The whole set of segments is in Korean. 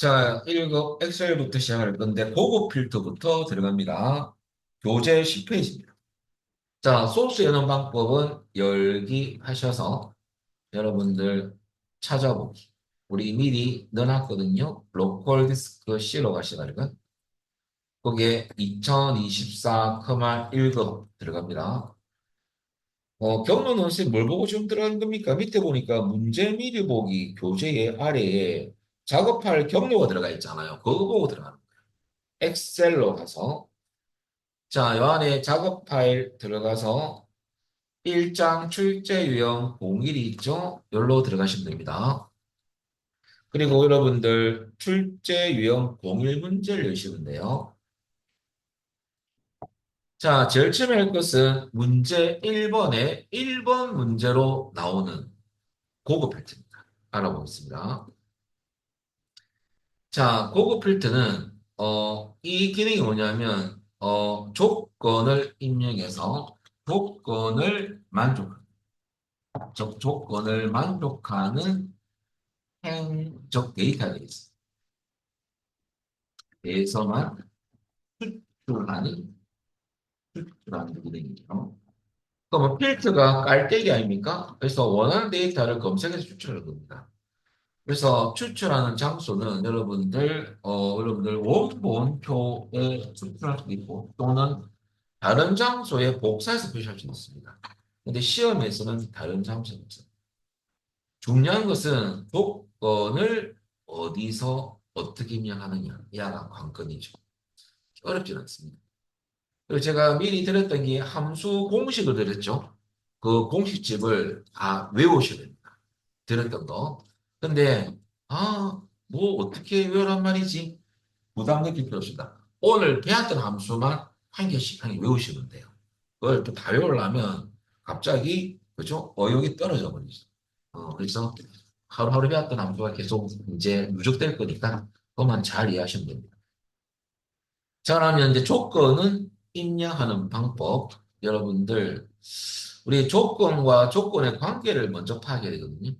자, 1급 엑셀부터 시작할 건데, 고급 필터부터 들어갑니다. 교재 10페이지입니다. 자, 소스 여는 방법은 열기 하셔서 여러분들 찾아보기. 우리 미리 넣어놨거든요. 로컬 디스크 C로 가시다가 거기에 2024, 1급 경로는 선생님 뭘 보고 지금 들어가는 겁니까? 밑에 보니까 문제 미리 보기 교재의 아래에 작업할 경로가 들어가 있잖아요. 그거 보고 들어가는 거예요. 엑셀로 가서 자, 요 안에 작업 파일 들어가서 1장 출제 유형 01이 있죠? 여기로 들어가시면 됩니다. 그리고 여러분들 출제 유형 01 문제를 여시면 돼요. 자, 제일 처음에 할 것은 문제 1번에 1번 문제로 나오는 고급 필터입니다. 알아보겠습니다. 자, 고급 필터는 이 기능이 뭐냐면 조건을 입력해서 조건을 만족하는 조건을 만족하는 행적 데이터가 있습니다. 에서만 추출하는 기능이죠. 그러면 필터가 깔때기 아닙니까? 그래서 원하는 데이터를 검색해서 추출하는 겁니다. 그래서 추출하는 장소는 여러분들 원본표에 추출할 수도 있고 또는 다른 장소에 복사해서 표시할 수 있습니다. 근데 시험에서는 다른 장소에 없어요. 중요한 것은 조건을 어디서 어떻게 입력하느냐가 관건이죠. 어렵진 않습니다. 그리고 제가 미리 드렸던 게 함수 공식을 드렸죠. 그 공식집을 다 외우셔야 됩니다. 들었던 거. 근데, 뭐 어떻게 외우란 말이지? 부담 느낄 필요 없습니다. 오늘 배웠던 함수만 한 개씩 한 개 외우시면 돼요. 그걸 또 다 외우려면 갑자기, 그죠? 어용이 떨어져 버리죠. 그래서 하루하루 배웠던 함수가 계속 이제 누적될 거니까 그것만 잘 이해하시면 됩니다. 자, 그러면 이제 조건은 입력하는 방법. 여러분들, 우리 조건과 조건의 관계를 먼저 파악해야 되거든요.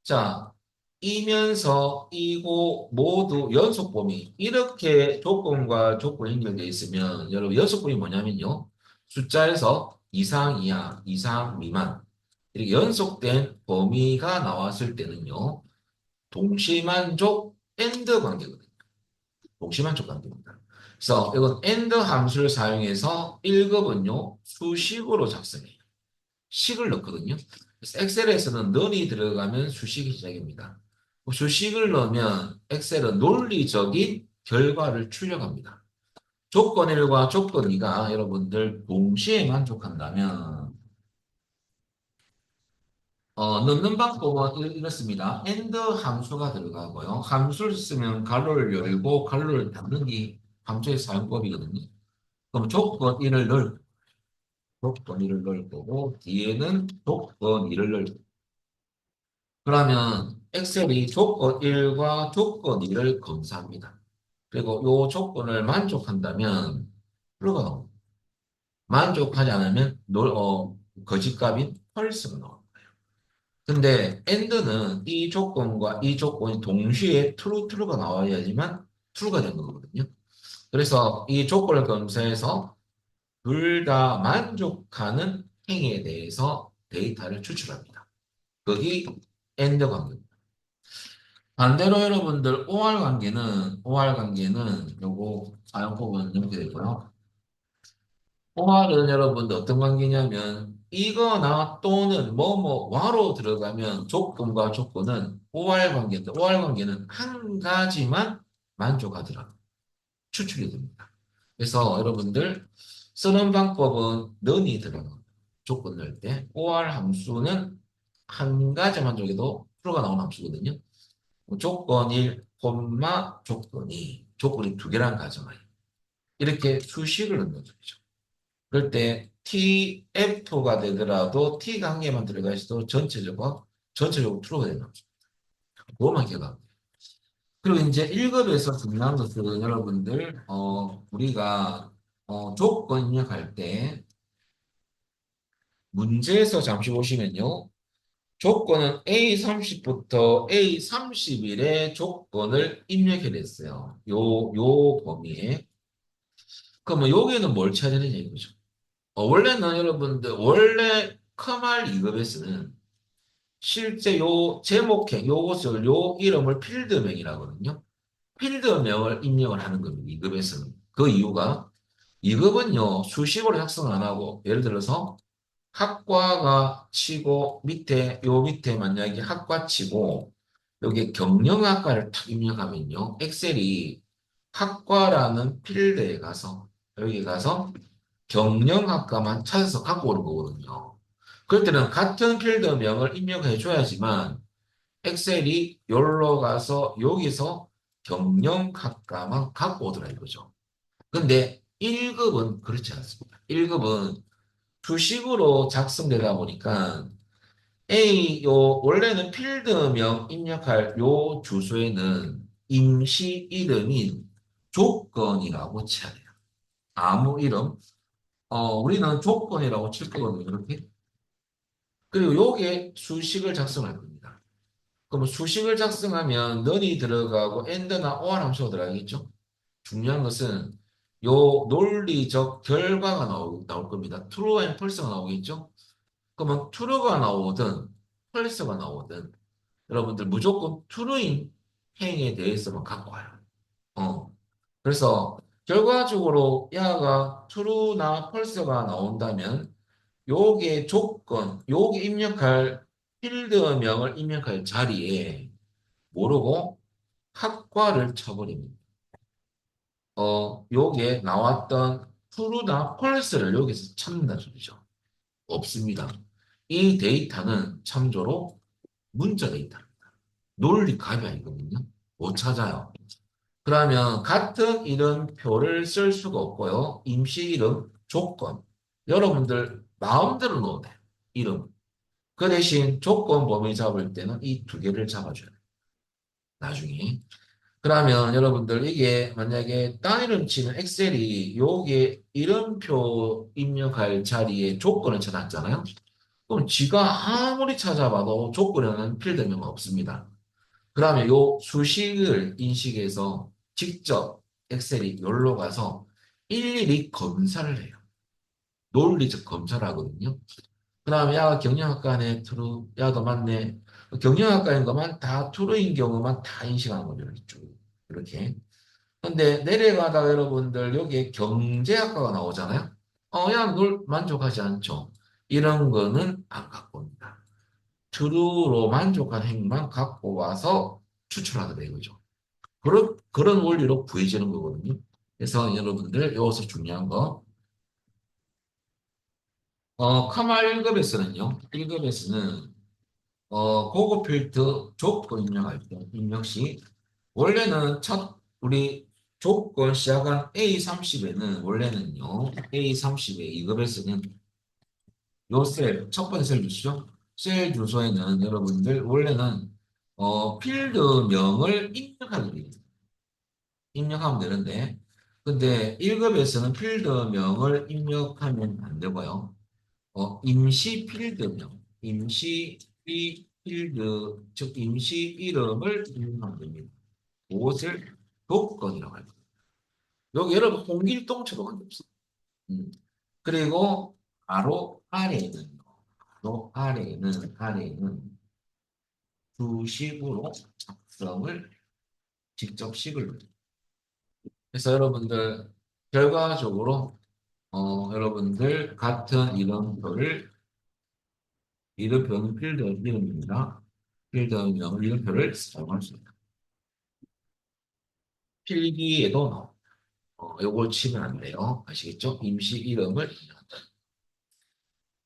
자, 이면서 이고 모두 연속범위. 이렇게 조건과 조건이 연결되어 있으면 여러분 연속범위 뭐냐면요. 숫자에서 이상 이하, 이상 미만. 이렇게 연속된 범위가 나왔을 때는요. 동시만족 AND 관계거든요. 동시만족 관계입니다. 그래서 이건 AND 함수를 사용해서 1급은요. 수식으로 작성해요. 식을 넣거든요. 그래서 엑셀에서는 넌이 들어가면 수식이 시작입니다. 수식을 넣으면 엑셀은 논리적인 결과를 출력합니다. 조건 1과 조건 2가 여러분들 동시에 만족한다면 넣는 방법은 이렇습니다. AND 함수가 들어가고요. 함수를 쓰면 괄호를 열고 괄호를 닫는 게 함수의 사용법이거든요. 그럼 조건 1을 넣을 조건 1을 넣을 거고 뒤에는 조건 2를 넣을 거고 그러면 엑셀이 조건 1과 조건 2를 검사합니다. 그리고 이 조건을 만족한다면 trrue가 나옵니다. 만족하지 않으면 거짓값인 false가 나옵니다. 근데 and는 이 조건과 이 조건이 동시에 true가 나와야지만 true가 되는 거거든요. 그래서 이 조건을 검사해서 둘 다 만족하는 행위에 대해서 데이터를 추출합니다. 그게 and 관계입니다. 반대로 여러분들 OR 관계는 요거 사용법은 이렇게 되고요. OR은 여러분들 어떤 관계냐면 이거나 또는 뭐뭐와로 들어가면 조건과 조건은 OR 관계인데 OR 관계는 한 가지만 만족하더라 추출이 됩니다. 그래서 여러분들 쓰는 방법은 넌이 들어가요. 조건 넣을 때 OR 함수는 한 가지 만족해도 프로가 나오는 함수거든요. 조건 1, 조건 2. 조건이 두 개란 가정하에. 이렇게 수식을 넣는 소리죠. 그럴 때 TF가 되더라도 T가 한 개만 들어가 있어도 전체적으로 true가 되는 거죠. 그것만 기억하면 돼요. 그리고 이제 1급에서 중요한 것들은 여러분들, 우리가, 조건 입력할 때 문제에서 잠시 보시면요. 조건은 A30부터 A31의 조건을 입력해 냈어요. 요 범위에. 그러면 여기는 뭘 찾아야 되냐 이거죠. 원래는 여러분들, 원래 커말 2급에서는 실제 요 제목행, 요것을, 요 이름을 필드명이라거든요. 필드명을 입력을 하는 겁니다. 2급에서는. 그 이유가 2급은요, 수식으로 작성을 안 하고, 예를 들어서 학과가 치고 요 밑에 만약에 학과 치고 여기 경영학과를 탁 입력하면요. 엑셀이 학과라는 필드에 가서 여기 가서 경영학과만 찾아서 갖고 오는 거거든요. 그럴 때는 같은 필드명을 입력해 줘야지만 엑셀이 여기로 가서 여기서 경영학과만 갖고 오더라 이거죠. 근데 1급은 그렇지 않습니다. 1급은 주식으로 작성되다 보니까 원래는 필드명 입력할 요 주소에는 임시 이름인 조건이라고 쳐야 돼요. 아무 이름. 우리는 조건이라고 칠 거거든요. 이렇게. 그리고 요게 수식을 작성할 겁니다. 그럼 수식을 작성하면 넌이 들어가고 and나 or 함수가 들어가겠죠? 중요한 것은 요 논리적 결과가 나올 겁니다. true and false가 나오겠죠? 그러면 true가 나오든 false가 나오든 여러분들 무조건 true인 행에 대해서만 갖고 와요. 어. 그래서 결과적으로 야가 true나 false가 나온다면 요게 조건, 요게 입력할 필드명을 입력할 자리에 모르고 학과를 쳐버립니다. 요게 나왔던 true나 false를 여기서 찾는다는 소리죠. 없습니다. 이 데이터는 참조로 문자 데이터입니다. 논리 값이 아니거든요. 못 찾아요. 그러면 같은 이름표를 쓸 수가 없고요. 임시 이름, 조건. 여러분들 마음대로 넣어도 돼요. 이름. 그 대신 조건 범위 잡을 때는 이 두 개를 잡아줘야 돼요. 나중에. 그러면 여러분들 이게 만약에 단이름 치는 엑셀이 요게 이름표 입력할 자리에 조건을 찾았잖아요. 그럼 지가 아무리 찾아봐도 조건에는 필드명은 없습니다. 그러면 요 수식을 인식해서 직접 엑셀이 여기로 가서 일일이 검사를 해요. 논리적 검사를 하거든요. 그다음에 야 경영학과네 트루 야도 맞네. 경영학과인 것만 다 트루인 경우만 다 인식하는 거죠. 이렇게 쭉 이렇게. 근데 내려가다가 여러분들 여기에 경제학과가 나오잖아요. 야, 널 만족하지 않죠. 이런 거는 안 갖고 옵니다. 트루로 만족한 행만 갖고 와서 추출하게 되는 거죠. 그런 원리로 구해지는 거거든요. 그래서 여러분들 여기서 중요한 거, 카마 1급에서는요, 1급에서는 고급 필드 조건 입력할 때, 입력 시, 원래는 우리 조건 시작한 A30에는, 원래는요, A30에 2급에서는 요 첫 번째 셀 주시죠? 셀 주소에는 여러분들, 원래는, 필드명을 입력하게 됩니다. 입력하면 되는데, 근데 1급에서는 필드명을 입력하면 안 되고요. 임시 필드명, 필드, 즉 임시 이름을 입력하면 됩니다. 그것을 조건이라고 합니다. 여기 여러분 홍길동처럼 한게 없어. 음. 그리고 바로 아래에는 주식으로 작성을 직접 식을 넣어요. 그래서 여러분들 결과적으로 여러분들 같은 이름표는 필드 이름입니다. 필드 이름표를 사용할 수 있다. 필기에도 요걸 치면 안 돼요. 아시겠죠? 임시 이름을.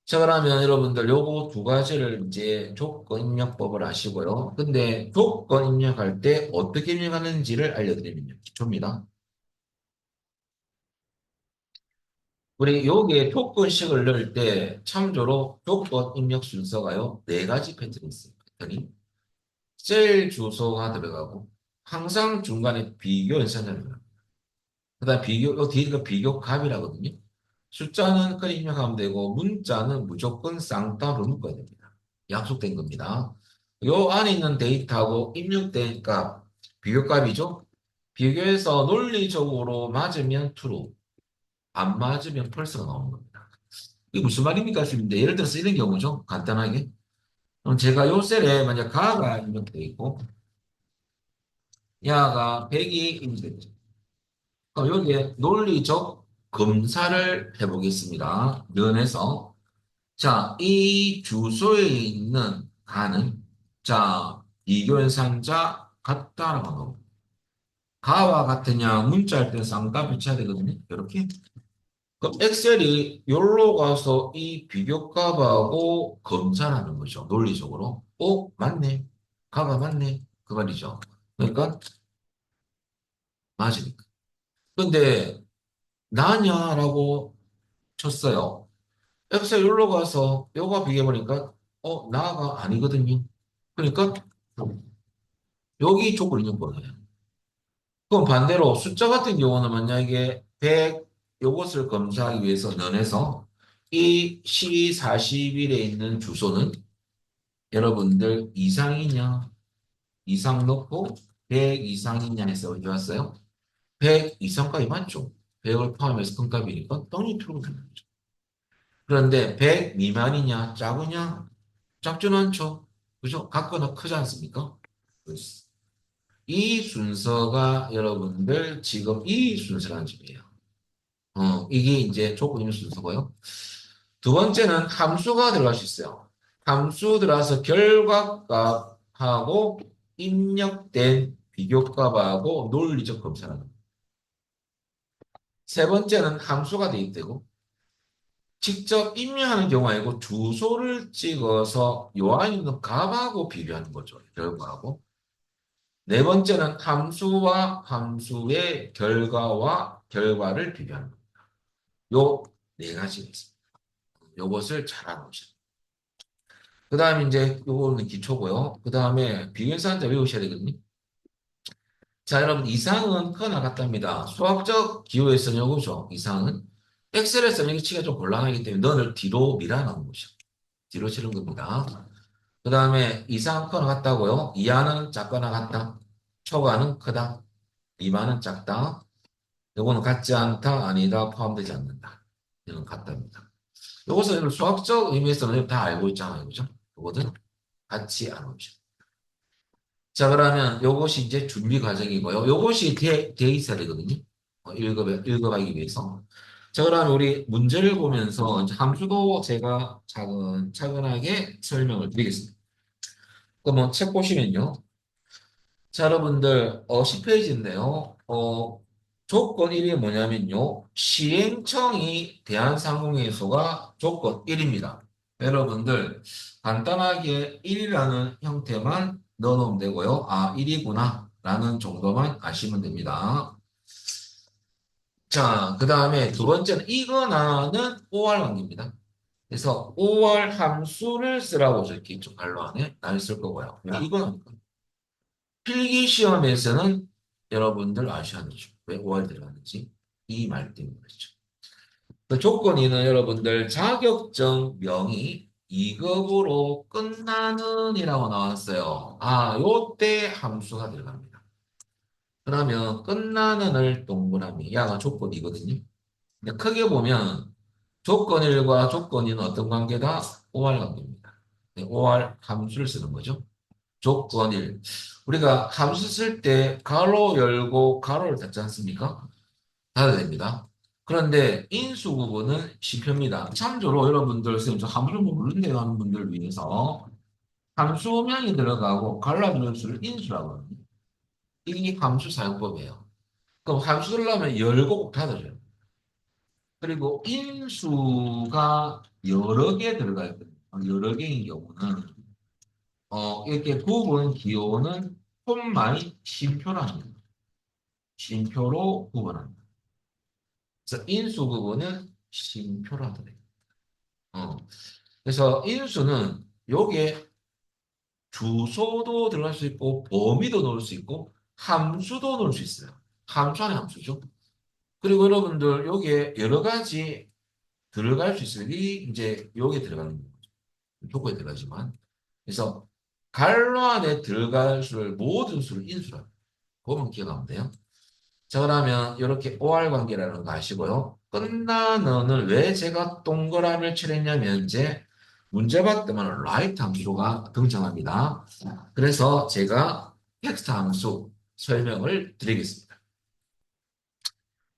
자, 그러면 여러분들 요거 두 가지를 이제 조건 입력법을 아시고요. 근데 조건 입력할 때 어떻게 입력하는지를 알려드리면 기초입니다. 우리 여기에 조건식을 넣을 때 참조로 조건 입력 순서가요. 네 가지 패턴이 있어요. 패턴이. 셀 주소가 들어가고 항상 중간에 비교 연산이 들어가요. 그다음 요 뒤가 비교 값이라거든요. 숫자는 그냥 입력하면 되고 문자는 무조건 쌍따로 묶어야 됩니다. 약속된 겁니다. 요 안에 있는 데이터하고 입력된 값, 비교값이죠. 비교해서 논리적으로 맞으면 true, 안 맞으면 false가 나오는 겁니다. 이게 무슨 말입니까? 싶은데 예를 들어서 이런 경우죠. 간단하게. 그럼 제가 요 셀에 만약 가가 입력되어 있고 야가 100이 입력되죠. 그럼 여기에 논리적 검사를 해보겠습니다. 면에서 자, 이 주소에 있는 가는 자, 비교 현상자 같다라고 하고 가와 같으냐 문자할 때는 쌍따 쳐야 되거든요. 이렇게. 그럼 엑셀이 여기로 가서 이 비교값하고 검사를 하는 거죠. 논리적으로. 맞네. 가가 맞네. 그 말이죠. 그러니까 맞으니까. 근데 나냐라고 쳤어요. 엑셀 여기로 가서 요거 비교해보니까 나가 아니거든요. 그러니까 여기 조건 있는 거예요. 그럼 반대로 숫자 같은 경우는 만약에 100 요것을 검사하기 위해서 면에서 이 C40일에 있는 주소는 여러분들 이상이냐 이상 넣고 100 이상이냐 해서 어디 왔어요? 100 이상값이 맞죠? 100을 포함해서 큰 값이니까 당연히 트루가 되는 거죠. 그런데 100 미만이냐 작으냐 작지는 않죠. 그죠? 같거나 크지 않습니까? 이 순서가 여러분들 지금 이 순서라는 점이에요. 이게 이제 조건임 순서고요. 두 번째는 함수가 들어갈 수 있어요. 함수 들어가서 결과값하고 입력된 비교값하고 논리적 검사라는 거예요. 세 번째는 함수가 대입되고 직접 입력하는 경우 아니고 주소를 찍어서 요 안에 있는 값하고 비교하는 거죠. 결과하고. 네 번째는 함수와 함수의 결과와 결과를 비교하는 거. 요 네 가지가 있습니다. 요것을 잘 알아보셔야 돼요. 그 다음에 이제 요거는 기초고요. 그 다음에 비교사한테 외우셔야 되거든요. 자, 여러분 이상은 크거나 같답니다. 수학적 기호에서는 요거죠. 이상은 엑셀에서는 이게 치기가 좀 곤란하기 때문에 너를 뒤로 밀어넣는 거죠. 뒤로 치는 겁니다. 그 다음에 이상 크거나 같다고요. 이하는 작거나 같다. 초과는 크다. 미만은 작다. 요거는 같지 않다, 아니다, 포함되지 않는다. 이건 같답니다. 요것은 수학적 의미에서는 다 알고 있잖아요. 그죠? 요거는 같이 알아보죠. 자, 그러면 요것이 이제 준비 과정이고요. 요것이 돼 있어야 되거든요. 읽어가기 위해서. 자, 그러면 우리 문제를 보면서 이제 함수도 제가 차근차근하게 설명을 드리겠습니다. 그러면 책 보시면요. 자, 여러분들, 10페이지인데요. 조건 1이 뭐냐면요. 시행청이 대한상공회의소가 조건 1입니다. 여러분들, 간단하게 1이라는 형태만 넣어놓으면 되고요. 1이구나. 라는 정도만 아시면 됩니다. 자, 그 다음에 두 번째는 이거나는 OR 관계입니다. 그래서 OR 함수를 쓰라고 적혀 있죠. 갈로 안에. 날 쓸 거고요. 이거는 필기 시험에서는 여러분들 아셔야 되죠. 왜 5월 들어가는지. 이 말 때문에 그렇죠. 그 조건이는 여러분들 자격증 명의 2급으로 끝나는 이라고 나왔어요. 요때 함수가 들어갑니다. 그러면 끝나는을 동그라미, 야가 조건이거든요. 근데 크게 보면 조건 1과 조건 2는 어떤 관계다? OR 관계입니다. OR 함수를 쓰는 거죠. 조건 1. 우리가 함수 쓸 때 가로 열고 가로를 닫지 않습니까? 닫아야 됩니다. 그런데 인수 구분은 실패입니다. 참조로 여러분들 선생님 저 함수 모르는데요 하는 분들을 위해서 함수명이 들어가고 갈라주는 수를 인수라고 합니다. 이 함수 사용법이에요. 그럼 함수 들려면 열고 꼭 닫아줘요. 그리고 인수가 여러 개 들어가 있거든요. 여러 개인 경우는 이렇게 구분 기호는 콤마의 쉼표랍니다. 쉼표로 구분합니다. 그래서 인수 구분은 쉼표로 하더래요. 어. 그래서 인수는 여기에 주소도 들어갈 수 있고 범위도 넣을 수 있고 함수도 넣을 수 있어요. 함수 안에 함수죠. 그리고 여러분들 여기에 여러 가지 들어갈 수 있어요. 이 이제 여기에 들어가는 거죠. 조건에 들어가지만. 그래서 갈로 안에 들어갈 수를 모든 수를 인수로 합니다. 그거만 기억하면 돼요. 자, 그러면 이렇게 OR 관계라는 거 아시고요. 끝나는을 왜 제가 동그라미를 칠했냐면 이제 문제 받으면 right 함수가 등장합니다. 그래서 제가 텍스트 함수 설명을 드리겠습니다.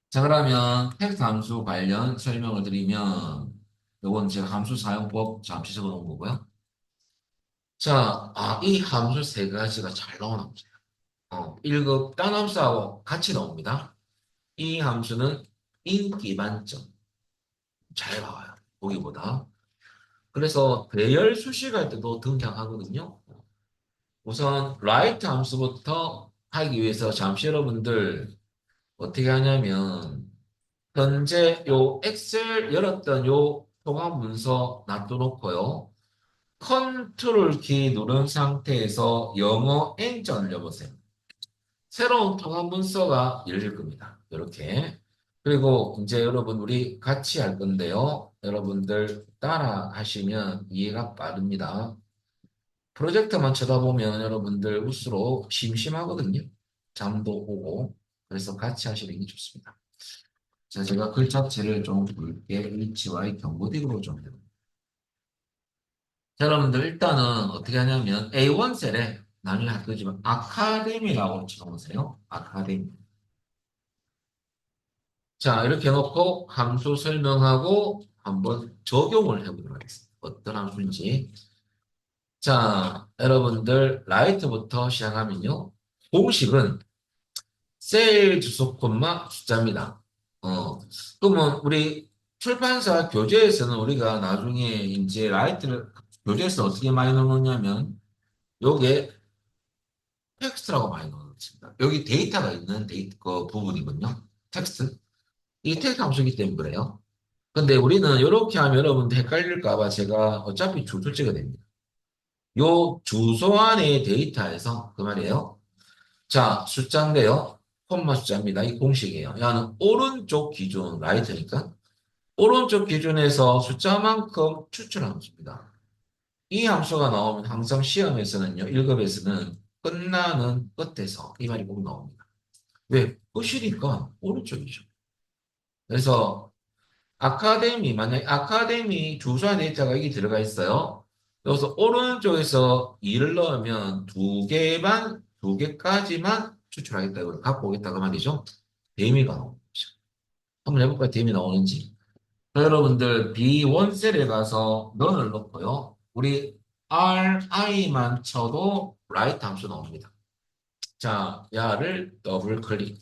자, 그러면 텍스트 함수 관련 설명을 드리면 이건 제가 함수 사용법 잠시 적어 놓은 거고요. 자, 이 함수 세 가지가 잘 나오는 함수예요. 1급 단함수하고 같이 나옵니다. 이 함수는 인기 만점. 잘 나와요. 보기보다. 그래서 배열 수식할 때도 등장하거든요. 우선 라이트 함수부터 하기 위해서 잠시 여러분들 어떻게 하냐면 현재 요 엑셀 열었던 요 통합 문서 놔둬놓고요. 컨트롤 키 누른 상태에서 영어 N자를 넣어보세요. 새로운 통합 문서가 열릴 겁니다. 이렇게. 그리고 이제 여러분 우리 같이 할 건데요. 여러분들 따라 하시면 이해가 빠릅니다. 프로젝트만 쳐다보면 여러분들 웃수록 심심하거든요. 잠도 오고. 그래서 같이 하시는 게 좋습니다. 자, 제가 글자체를 좀 굵게 HY 경고딕으로 좀 해볼게요. 자, 여러분들 일단은 어떻게 하냐면 A1 셀에 나중에 할 거지만 아카데미라고 적어보세요. 아카데미. 자, 이렇게 해놓고 함수 설명하고 한번 적용을 해보도록 하겠습니다. 어떤 함수인지. 자, 여러분들 라이트부터 시작하면요. 공식은 셀 주소 콤마 숫자입니다. 그러면 우리 출판사 교재에서는 우리가 나중에 이제 라이트를 교재에서 어떻게 많이 넣느냐면 요게 텍스트라고 많이 넣습니다. 여기 데이터가 있는 그 부분이거든요. 텍스트. 이 텍스트 함수이기 때문에 그래요. 근데 우리는 이렇게 하면 여러분들 헷갈릴까 봐 제가 어차피 주소 찍어야 됩니다. 요 주소 안에 데이터에서 그 말이에요. 자, 숫자인데요. 콤마 숫자입니다. 이 공식이에요. 야는 오른쪽 기준 라이트니까 오른쪽 기준에서 숫자만큼 추출하는 함수입니다. 이 함수가 나오면 항상 시험에서는요. 1급에서는 끝나는 끝에서 이 말이 꼭 나옵니다. 왜? 끝이니까 오른쪽이죠. 그래서 만약에 아카데미 주소한 데이터가 여기 들어가 있어요. 여기서 오른쪽에서 2를 넣으면 두 개까지만 추출하겠다. 이걸 갖고 오겠다고 말이죠. 대미가 나오는 거죠. 한번 해볼까요? 대미 나오는지. 자, 여러분들 B1셀에 가서 런을 넣고요. 우리 RI만 쳐도 라이트 함수 나옵니다. 자, 야를 더블 클릭.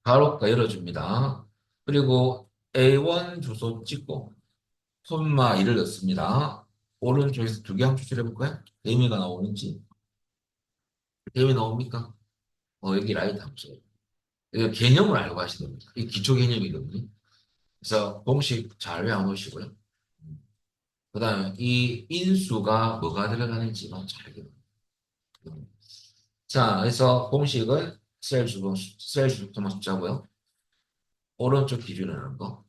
가로가 열어줍니다. 그리고 A1 주소 찍고 콤마 2를 넣습니다. 오른쪽에서 두 개 함수 추출해볼까요? 대미가 나오는지. 대미 나옵니까? 여기 라이트 함수. 이거 개념을 알고 하시면 됩니다. 이 기초 개념이거든요. 그래서 공식 잘 외워놓으시고요. 그 다음에 이 인수가 뭐가 들어가는지만 잘 기억해요. 자, 그래서 공식은 셀 주소만 숫자고요. 오른쪽 기준이라는 거.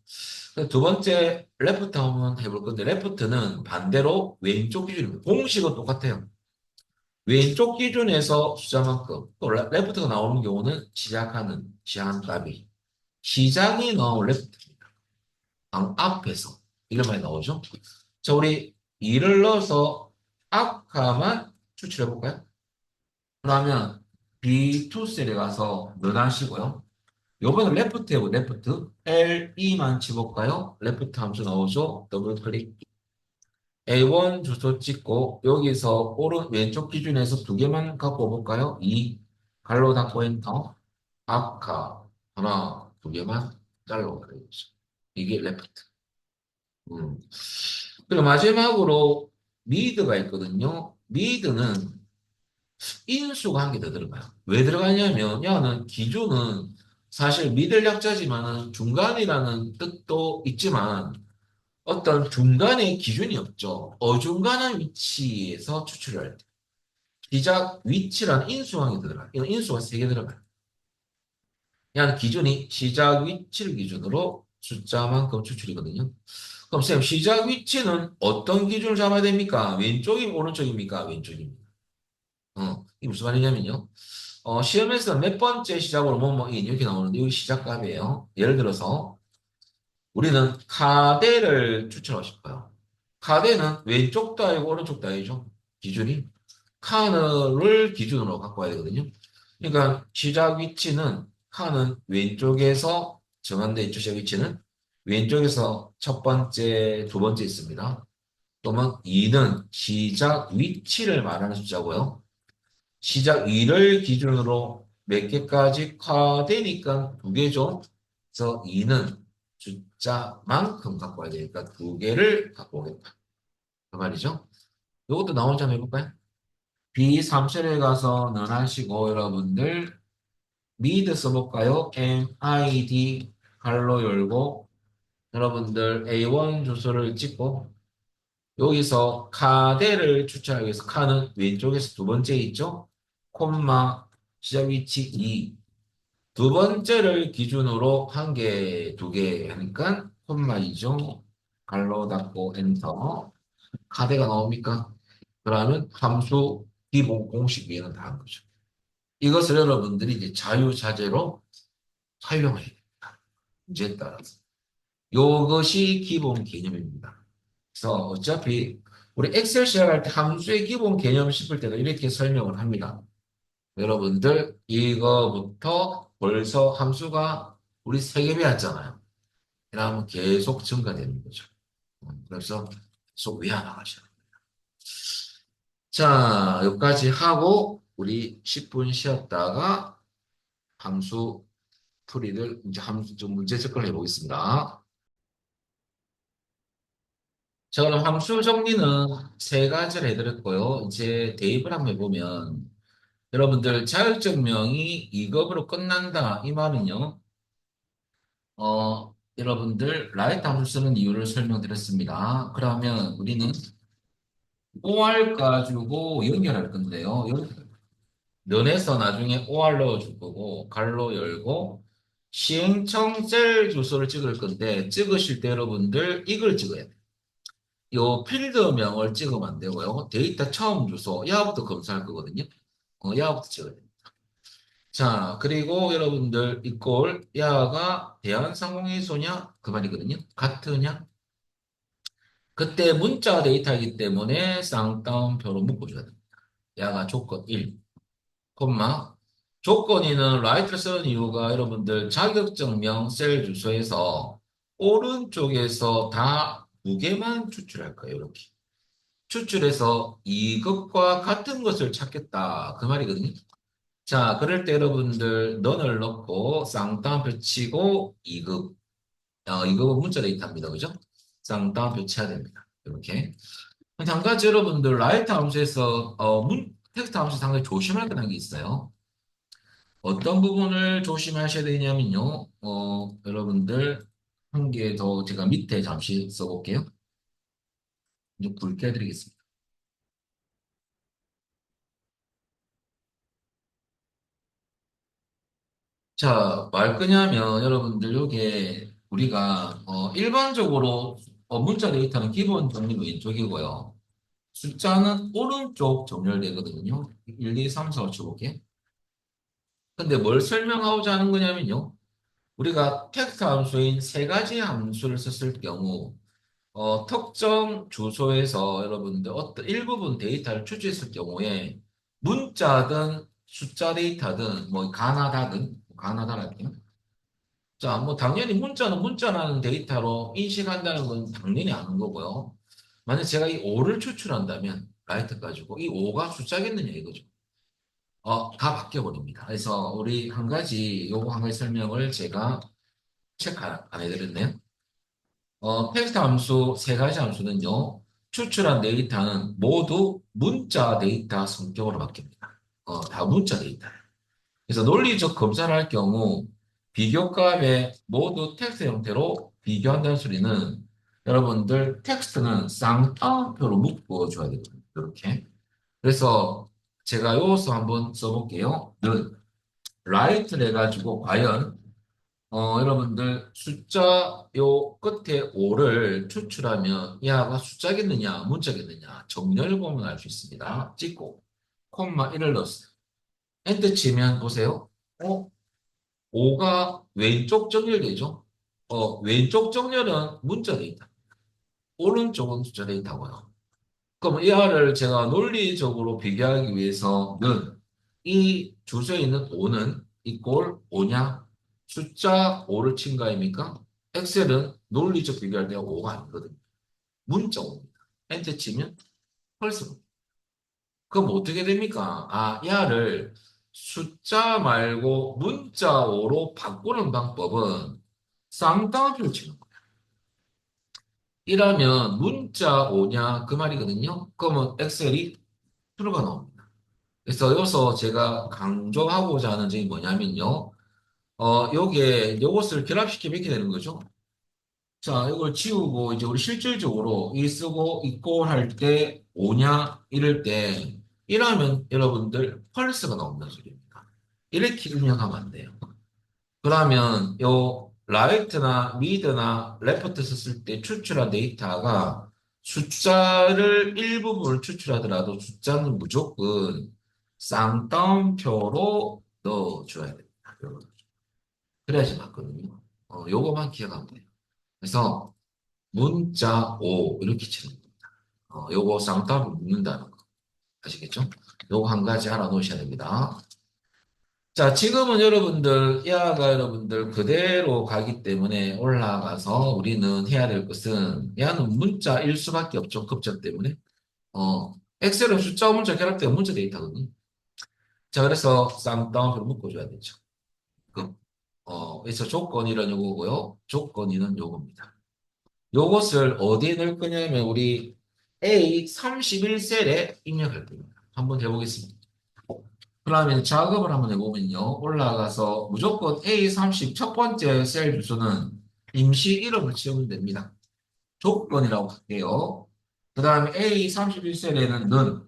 두 번째, 레프트 한번 해볼 건데, 레프트는 반대로 왼쪽 기준입니다. 공식은 똑같아요. 왼쪽 기준에서 숫자만큼, 또 레프트가 나오는 경우는 시작한 값이. 시작이 나온 레프트입니다. 앞에서. 이런 말이 나오죠. 자, 우리 2를 넣어서 앞가만 추출해볼까요? 그러면 B2셀에 가서 몇 하시고요. 요번엔 레프트 해보 레프트. LE만 집어볼까요? 레프트 함수 나오죠? 더블 클릭. A1 주소 찍고 여기서 왼쪽 기준에서 두 개만 갖고 볼까요? 2 갈로 닫고 엔터. 아카 하나 두 개만 잘라버려야죠. 이게 레프트. 음. 그리고 마지막으로 미드가 있거든요. 미드는 인수가 한 개 더 들어가요. 왜 들어가냐면 야는 기준은 사실 미들 약자지만은 중간이라는 뜻도 있지만 어떤 중간의 기준이 없죠. 어중간한 위치에서 추출을 할 때. 시작 위치라는 인수항이 들어가요. 이건 인수가 세 개 들어가요. 야는 기준이 시작 위치를 기준으로 숫자만큼 추출이거든요. 그럼 쌤, 시작 위치는 어떤 기준을 잡아야 됩니까? 왼쪽이 오른쪽입니까? 왼쪽입니다. 이게 무슨 말이냐면요. 시험에서 몇 번째 시작으로 뭐뭐 이렇게 나오는데 여기 시작값이에요. 예를 들어서 우리는 카대를 추천하고 싶어요. 카대는 왼쪽도 아니고 오른쪽도 아니죠. 기준이. 칸을 기준으로 갖고 와야 되거든요. 그러니까 시작 위치는 칸은 왼쪽에서 정한돼 있죠. 시작 위치는 왼쪽에서 첫 번째, 두 번째 있습니다. 또는 2는 시작 위치를 말하는 숫자고요. 시작 2를 기준으로 몇 개까지 커되니까 두 개죠. 그래서 2는 숫자만큼 갖고 와야 되니까 두 개를 갖고 오겠다. 그 말이죠. 이것도 나온 점 해볼까요? B3실에 가서 는 하시고 여러분들 mid 써볼까요? MID 갈로 열고 여러분들 A1 주소를 찍고 여기서 카대를 추천하기 위해서 카는 왼쪽에서 두 번째 있죠? 콤마 시작 위치 2. 두 번째를 기준으로 한 개, 두 개 하니까 콤마이죠. 갈로 닫고 엔터. 카대가 나옵니까? 그러면 함수 기본 공식 위에는 다 한 거죠. 이것을 여러분들이 이제 자유자재로 사용해야 됩니다. 문제에 따라서. 이것이 기본 개념입니다. 그래서 어차피 우리 엑셀 시작할 때 함수의 기본 개념 짚을 때도 이렇게 설명을 합니다. 여러분들 이거부터 벌써 함수가 우리 세 개 배웠잖아요. 그러면 계속 증가되는 거죠. 그래서 계속 외워나가셔야 돼요. 자, 여기까지 하고 우리 10분 쉬었다가 함수 풀이를 이제 함수 좀 문제 접근을 해보겠습니다. 자, 그럼 함수 정리는 세 가지를 해드렸고요. 이제 대입을 한번 해보면 여러분들 자율증명이 2급으로 끝난다. 이 말은요. 여러분들 라이트 함수 쓰는 이유를 설명드렸습니다. 그러면 우리는 OR 가지고 연결할 건데요. 면에서 나중에 OR 넣어줄 거고 갈로 열고 시행청 셀 주소를 찍을 건데 찍으실 때 여러분들 이걸 찍어야 돼요. 요 필드명을 찍으면 안 되고요. 데이터 처음 주소 야부터 검사할 거거든요. 야부터 찍어야 돼요. 자, 그리고 여러분들 이꼴 야가 대한상공회의소냐 그 말이거든요. 같으냐? 그때 문자 데이터이기 때문에 쌍따옴표로 묶어줘야 됩니다. 야가 조건 1, 콤마 조건이는 라이트를 쓰는 이유가 여러분들 자격증명 셀 주소에서 오른쪽에서 다 두 개만 추출할 거예요. 이렇게. 추출해서 이것과 같은 것을 찾겠다. 그 말이거든요. 자, 그럴 때 여러분들 넌을 넣고 쌍따옴표 치고 2급. 2급은 문자 데이터입니다. 그죠? 쌍따옴표 쳐야 됩니다. 이렇게. 한 가지 여러분들 라이트 함수에서 텍스트 함수 상당히 조심할 만한 게 있어요. 어떤 부분을 조심하셔야 되냐면요. 여러분들 한 개 더 제가 밑에 잠시 써볼게요. 이제 굵게 해드리겠습니다. 자, 말 거냐면 여러분들 요게 우리가 일반적으로 문자 데이터는 기본 정리는 왼쪽이고요. 숫자는 오른쪽 정렬되거든요. 1, 2, 3, 4, 5 쳐볼게요. 근데 뭘 설명하고자 하는 거냐면요. 우리가 텍스트 함수인 세 가지 함수를 썼을 경우 특정 주소에서 여러분들 어떤 일부분 데이터를 추출했을 경우에 문자든 숫자 데이터든 뭐 가나다랄게요. 자, 뭐 당연히 문자는 문자라는 데이터로 인식한다는 건 당연히 아는 거고요. 만약 제가 이 5를 추출한다면 라이트 가지고 이 5가 숫자겠느냐 이거죠. 다 바뀌어 버립니다. 그래서 우리 한 가지 요거 한 가지 설명을 제가 체크 안 해드렸네요. 텍스트 함수 세 가지 함수는요. 추출한 데이터는 모두 문자 데이터 성격으로 바뀝니다. 다 문자 데이터예요. 그래서 논리적 검사를 할 경우 비교값에 모두 텍스트 형태로 비교한다는 소리는 여러분들 텍스트는 쌍따옴표로 묶어줘야 되거든요. 이렇게. 그래서 제가 요서 한번 써볼게요. 는 라이트를 해가지고 과연 여러분들 숫자 요 끝에 5를 추출하면 야가 숫자겠느냐 문자겠느냐 정렬 보면 알 수 있습니다. 찍고 콤마 1을 넣었어요. 엔터 치면 보세요. 5가 왼쪽 정렬되죠? 왼쪽 정렬은 문자 데이터. 오른쪽은 숫자 데이터고요. 그럼 이 알을 제가 논리적으로 비교하기 위해서는 이 주소에 있는 5는 이꼴 5냐? 숫자 5를 친 거 아닙니까? 엑셀은 논리적 비교할 때 5가 아니거든요. 문자 5입니다. 엔터 치면 펄스. 그럼 어떻게 됩니까? 이 알을 숫자 말고 문자 5로 바꾸는 방법은 쌍따옴표를 치는 거예요. 이라면 문자 5냐? 그 말이거든요. 그러면 엑셀이 true가 나옵니다. 그래서 여기서 제가 강조하고자 하는 점이 뭐냐면요. 요것을 결합시키면 이렇게 되는 거죠. 자, 이걸 지우고 이제 우리 실질적으로 이 쓰고 이꼴 할 때 오냐 이럴 때 이러면 여러분들 펄스가 나온다는 소리입니다. 이렇게 입력하면 안 돼요. 그러면 요 라이트나 미드나 레프트 썼을 때 추출한 데이터가 숫자를 일부분을 추출하더라도 숫자는 무조건 쌍따옴표로 넣어줘야 됩니다. 여러분. 그래야지 맞거든요. 요거만 기억하면 돼요. 그래서 문자 오 이렇게 치는 겁니다. 요거 쌍따옴표 묶는다는 거 아시겠죠? 요거 한 가지 알아놓으셔야 됩니다. 자, 지금은 여러분들, 야가 여러분들 그대로 가기 때문에 올라가서 우리는 해야 될 것은, 야는 문자일 수밖에 없죠. 급적 때문에. 엑셀은 숫자와 문자 결합되면 문자 데이터거든요. 자, 그래서 쌍따옴표를 묶어줘야 되죠. 그, 그래서 조건이란 요거고요. 조건이는 요겁니다. 요것을 어디에 넣을 거냐면, 우리 A31셀에 입력할 겁니다. 한번 해보겠습니다. 그러면 작업을 한번 해보면요. 올라가서 무조건 A30 첫 번째 셀 주소는 임시 이름을 지우면 됩니다. 조건이라고 할게요. 그 다음에 A31셀에는 는,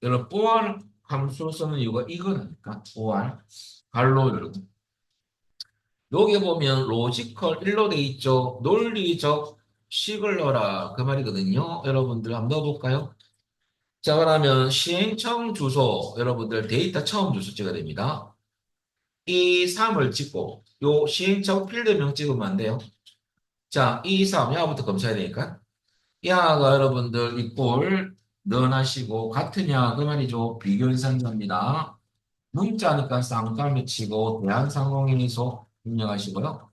여러분, OR 함수 쓰는 이유가 이거니까, OR. 갈로 열고. 여기 보면 로지컬 1로 돼 있죠. 논리적 식을 넣어라. 그 말이거든요. 여러분들 한번 넣어볼까요? 자, 그러면 시행청 주소, 여러분들 데이터 처음 주소지가 됩니다. 이 3을 찍고 요 시행착오 필드명 찍으면 안 돼요. 자, 이 3, 야부터 검사해야 되니까. 야가 여러분들 이꼴 넣어하시고 같으냐 그 말이죠. 비교현상입니다. 문자니까 쌍따옴표 치고 대한상공인이소 입력하시고요.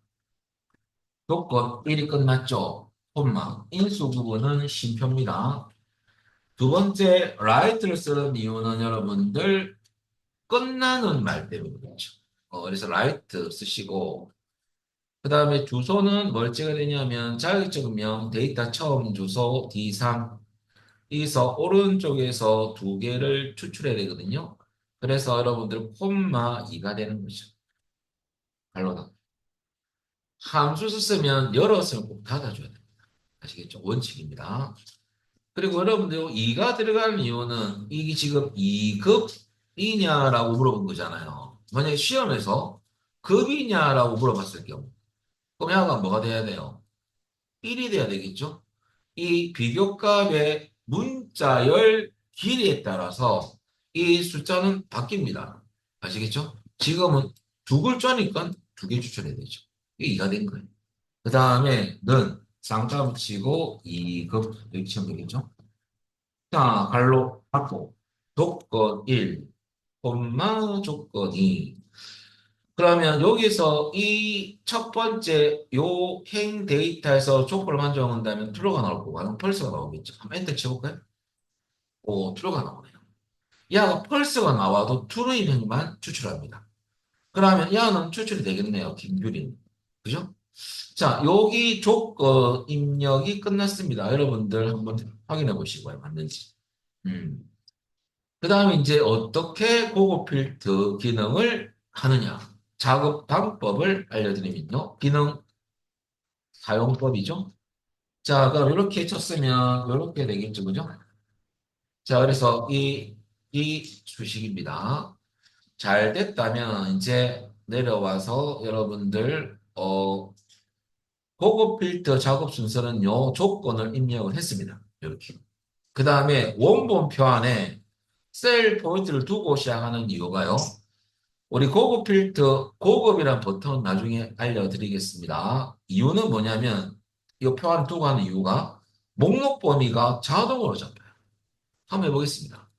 조건 1이 끝났죠. 콤마 인수 부분은 쉼표입니다. 두 번째 라이트를 쓰는 이유는 여러분들 끝나는 말 때문이죠. 그래서 라이트 쓰시고 그 다음에 주소는 뭘 찍어야 되냐면 자격증명 데이터 처음 주소 D3 여기서 오른쪽에서 두 개를 추출해야 되거든요. 그래서 여러분들 콤마 2가 되는 거죠. 발로다. 함수 썼으면 열었으면 꼭 닫아줘야 됩니다. 아시겠죠? 원칙입니다. 그리고 여러분들 2가 들어가는 이유는 이게 지금 2급이냐라고 물어본 거잖아요. 만약에 시험에서 급이냐라고 물어봤을 경우 그럼 야가 뭐가 돼야 돼요? 1이 돼야 되겠죠? 이 비교값의 문자열 길이에 따라서 이 숫자는 바뀝니다. 아시겠죠? 지금은 두 글자니까 두 개 추천해야 되죠. 이게 2가 된 거예요. 그 다음에 는 쌍따 붙이고 2급 이렇게 치면 되겠죠? 자, 갈로 닫고 조건 1, 콤마 조건 2. 그러면 여기서 이 첫 번째 요 행 데이터에서 조건을 만족한다면 true가 나올 거고 아니면 false가 나오겠죠. 한번 엔터 쳐볼까요? 오, true가 나오네요. 야가 false가 나와도 true인 행만 추출합니다. 그러면 야는 추출이 되겠네요. 김규린. 그죠? 자, 여기 조건 입력이 끝났습니다. 여러분들 한번 확인해 보시고요. 맞는지. 음. 그 다음에 이제 어떻게 고급 필터 기능을 하느냐. 작업 방법을 알려드리면요. 기능 사용법이죠. 자, 그럼 이렇게 쳤으면 이렇게 되겠죠. 그죠? 자, 그래서 이 수식입니다. 잘 됐다면 이제 내려와서 여러분들 고급 필터 작업 순서는 요 조건을 입력을 했습니다. 이렇게. 그 다음에 원본 표안에 셀 포인트를 두고 시작하는 이유가요. 우리 고급 필터, 고급이란 버튼 나중에 알려드리겠습니다. 이유는 뭐냐면, 이 표안을 두고 하는 이유가 목록 범위가 자동으로 잡혀요. 한번 해보겠습니다.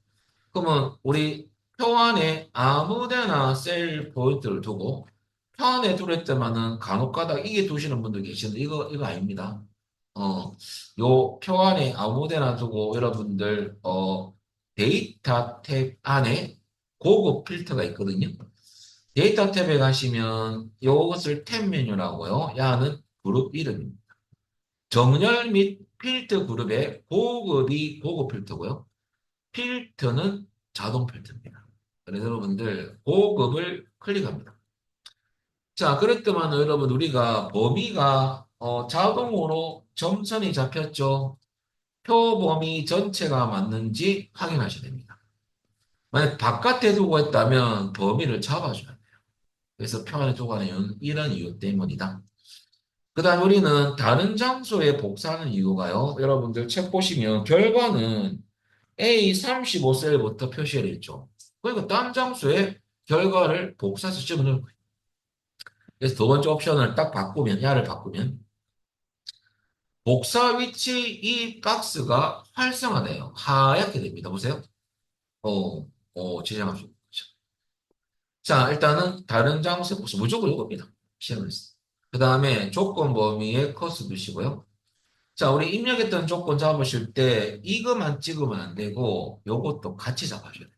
그러면 우리 표안에 아무 데나 셀 포인트를 두고 표안에 두를 때만은 간혹 가다 이게 두시는 분들 계시는데 이거 아닙니다. 어, 요 표안에 아무 데나 두고 여러분들 데이터 탭 안에 고급 필터가 있거든요. 데이터 탭에 가시면 이것을 탭 메뉴라고요. 야는 그룹 이름입니다. 정렬 및 필터 그룹의 고급이 고급 필터고요. 필터는 자동 필터입니다. 그래서 여러분들 고급을 클릭합니다. 자, 그랬더만 여러분 우리가 범위가 자동으로 점선이 잡혔죠. 표 범위 전체가 맞는지 확인하셔야 됩니다. 만약 바깥에 두고 했다면 범위를 잡아줘야 돼요. 그래서 표 안에 두고 하는 이유는 이런 이유 때문이다. 그 다음 우리는 다른 장소에 복사하는 이유가요. 여러분들 책 보시면 결과는 A35셀부터 표시되어 있죠. 그러니까 딴 장소에 결과를 복사해서 집어넣는 거예요. 그래서 두 번째 옵션을 딱 바꾸면, 야를 바꾸면 복사 위치 이 박스가 활성화돼요. 하얗게 됩니다. 보세요. 지정할 수 있죠. 자, 일단은 다른 장소에 복사 무조건 이겁니다. 시험했어. 그 다음에 조건 범위에 커서 두시고요. 자, 우리 입력했던 조건 잡으실 때 이것만 찍으면 안 되고 요것도 같이 잡아줘야 돼요.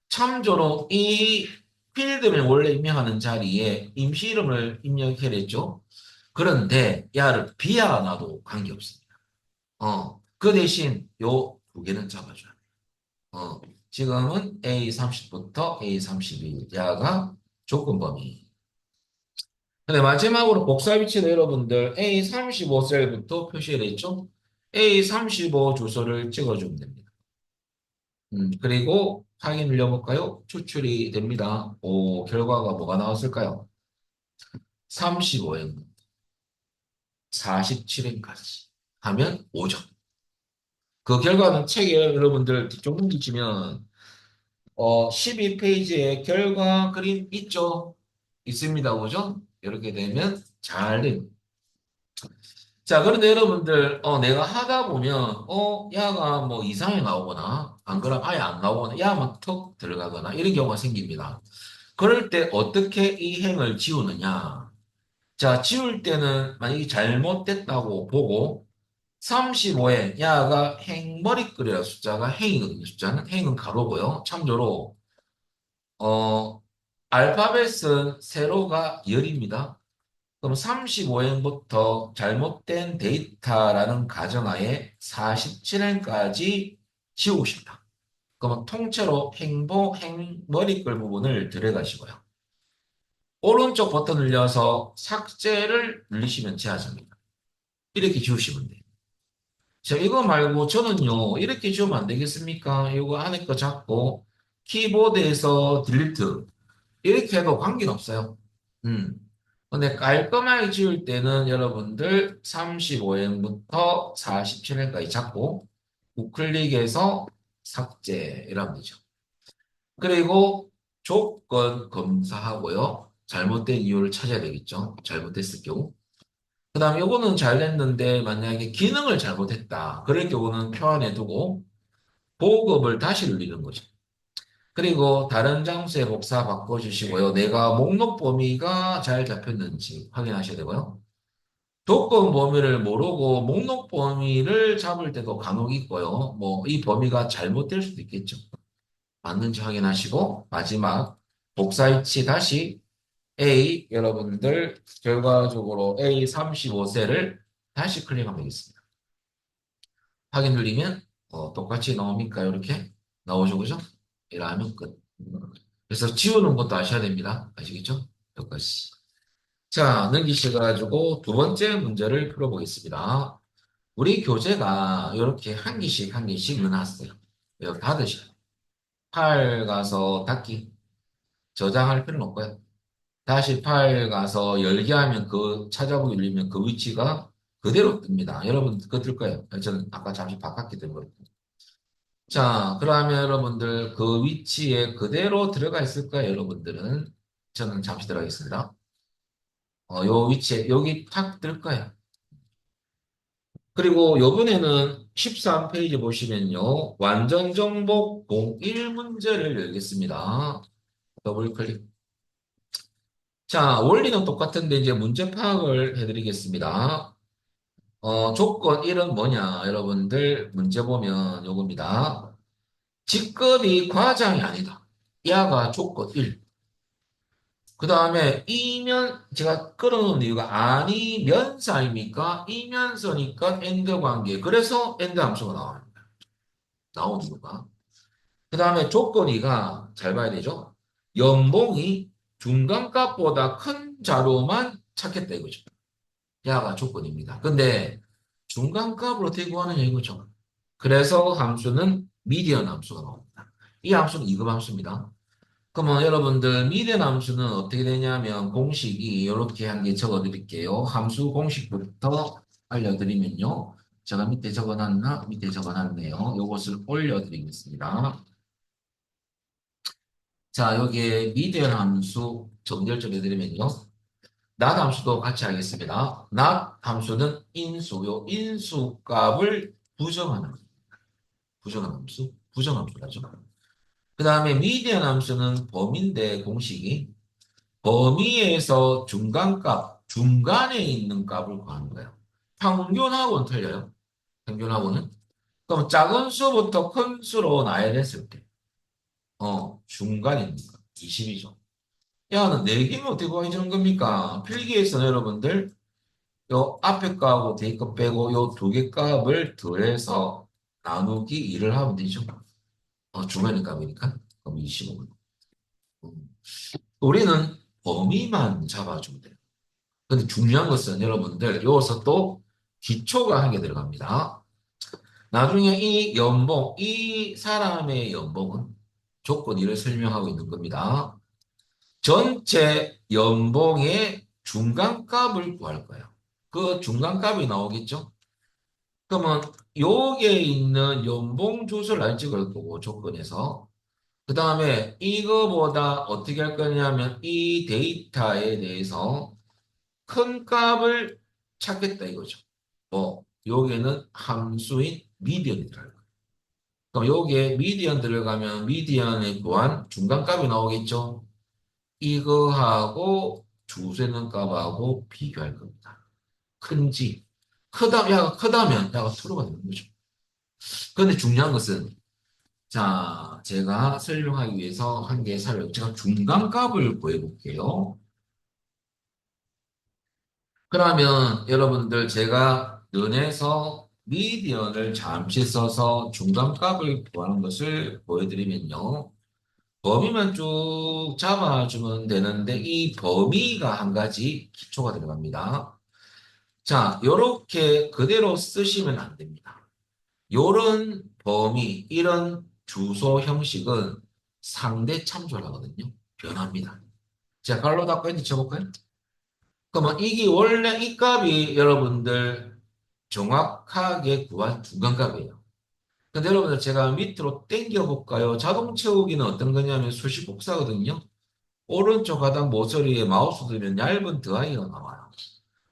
참조로 이 필드를 원래 입력하는 자리에 임시 이름을 입력해야 되죠. 그런데 야를 비하나도 관계없습니다. 그 대신 요 두 개는 잡아줘야 돼요. 지금은 A30부터 A32 야가 조건 범위. 근데 마지막으로 복사 위치도 여러분들 A35셀부터 표시해 있죠. A35 주소를 찍어주면 됩니다. 그리고 확인 눌려볼까요? 추출이 됩니다. 오, 결과가 뭐가 나왔을까요? 35행, 47행까지 하면 5점. 그 결과는 책에 여러분들 뒤쪽 넘기시면 12페이지에 결과 그림 있죠? 있습니다. 그죠? 이렇게 되면 잘 됩니다. 자, 그런데 여러분들, 내가 하다 보면, 야가 뭐 이상이 나오거나, 안 그러면 아예 안 나오거나, 야만 턱 들어가거나, 이런 경우가 생깁니다. 그럴 때 어떻게 이 행을 지우느냐? 자, 지울 때는 만약에 잘못됐다고 보고, 35에 야가 행머리글이라는 숫자가 행이거든요. 숫자는 행은 가로고요. 참조로, 어, 알파벳은 세로가 열입니다. 그럼 35행부터 잘못된 데이터라는 가정하에 47행까지 지우고 싶다. 그러면 통째로 행머리글 부분을 들어가시고요. 오른쪽 버튼 눌려서 삭제를 눌리시면 제하입니다. 이렇게 지우시면 돼요. 자, 이거 말고 저는요, 이렇게 지우면 안 되겠습니까? 이거 안에 거 잡고 키보드에서 딜리트 이렇게 해도 관계는 없어요. 음. 근데 깔끔하게 지울 때는 여러분들 35행부터 47행까지 잡고 우클릭해서 삭제 이러면 되죠. 그리고 조건 검사하고요. 잘못된 이유를 찾아야 되겠죠. 잘못됐을 경우. 그 다음에 요거는 잘 됐는데 만약에 기능을 잘못했다. 그럴 경우는 표 안에 두고 보급을 다시 눌리는 거죠. 그리고 다른 장소에 복사 바꿔주시고요. 내가 목록 범위가 잘 잡혔는지 확인하셔야 되고요. 조건 범위를 모르고 목록 범위를 잡을 때도 간혹 있고요. 뭐 이 범위가 잘못될 수도 있겠죠. 맞는지 확인하시고 마지막 복사 위치 다시 A 여러분들 결과적으로 A35셀을 다시 클릭하면 되겠습니다. 확인 눌리면 똑같이 나옵니까? 이렇게 나오죠, 그죠? 이러면 끝. 그래서 지우는 것도 아셔야 됩니다. 아시겠죠? 여기까지. 자, 넘기셔가지고 두 번째 문제를 풀어보겠습니다. 우리 교재가 이렇게 한 개씩 한 개씩 넣어놨어요. 여기 닫으셔요. 파일 가서 닫기. 저장할 필요는 없고요. 다시 파일 가서 열기 하면 그 찾아보기 눌리면 그 위치가 그대로 뜹니다. 여러분 그거 뜰 거예요. 저는 아까 잠시 바꿨기 때문에. 자, 그러면 여러분들 그 위치에 그대로 들어가 있을까요, 여러분들은? 저는 잠시 들어가겠습니다. 요 위치에 여기 탁 뜰 거예요. 그리고 요번에는 13페이지 보시면요. 완전 정복 01 문제를 열겠습니다. 더블 클릭. 자, 원리는 똑같은데 이제 문제 파악을 해드리겠습니다. 조건 1은 뭐냐? 여러분들 문제 보면 요겁니다. 직급이 과장이 아니다. 야가 조건 1. 그 다음에 이면 제가 끌어놓은 이유가 아니면사입니까? 이면서니까 엔드 관계. 그래서 엔드 함수가 나온 이유가. 그 다음에 조건 2가 잘 봐야 되죠. 연봉이 중간값보다 큰 자료만 찾겠다 이거죠. 야가 조건입니다. 근데 중간값을 어떻게 구하느냐 이거죠. 그래서 함수는 미디언 함수가 나옵니다. 이 함수는 2급 함수입니다. 그러면 여러분들 미디언 함수는 어떻게 되냐면 공식이 이렇게 한 개 적어 드릴게요. 함수 공식부터 알려드리면요. 제가 밑에 적어놨나? 밑에 적어놨네요. 이것을 올려드리겠습니다. 자, 여기에 미디언 함수 정렬 좀 해드리면요. not 함수도 같이 하겠습니다. not 함수는 인수요. 인수 값을 부정하는 함수, 부정함수라죠. 그 다음에 미디언 함수는 범위인데 공식이 범위에서 중간값, 중간에 있는 값을 구하는 거예요. 평균하고는 틀려요. 평균하고는. 그럼 작은 수부터 큰 수로 나열했을 때, 중간에 있는 값, 20이죠. 야는 4개면 어떻게 구해주는 겁니까? 필기에서는 여러분들 요 앞에 값하고 뒤에 값 빼고 요 두 개 값을 더해서 나누기 2를 하면 되죠. 중간의 값이니까. 그럼 25. 우리는 범위만 잡아주면 돼요. 근데 중요한 것은 여러분들 여기서 또 기초가 한 개 들어갑니다. 나중에 이 연봉, 이 사람의 연봉은 조건 1을 설명하고 있는 겁니다. 전체 연봉의 중간값을 구할 거예요. 그 중간값이 나오겠죠? 그러면 요게 있는 연봉 주소를 안 찍을 거고 조건에서 그 다음에 이거보다 어떻게 할 거냐면 이 데이터에 대해서 큰 값을 찾겠다 이거죠. 여기에는 함수인 미디언이 들어갈 거예요. 그럼 여기에 미디언 들어가면 미디언에 또한 중간값이 나오겠죠. 이거하고 주세는 값하고 비교할 겁니다. 큰지 야가 크다면 야가 트루가 되는 거죠. 그런데 중요한 것은 자 제가 설명하기 위해서 한 개 제가 중간값을 구해볼게요. 그러면 여러분들 제가 면에서 미디언을 잠시 써서 중간값을 구하는 것을 보여드리면요. 범위만 쭉 잡아주면 되는데 이 범위가 한 가지 기초가 들어갑니다. 자, 요렇게 그대로 쓰시면 안 됩니다. 요런 범위, 이런 주소 형식은 상대 참조하거든요. 변합니다. 자, 갈로 닦고 엔터 쳐볼까요? 그러면 이게 원래 이 값이 여러분들 정확하게 구한 중간값이에요. 근데 여러분들 제가 밑으로 당겨 볼까요? 자동 채우기는 어떤 거냐면 수식 복사거든요. 오른쪽 하단 모서리에 마우스 들면 얇은 드라이가 나와요.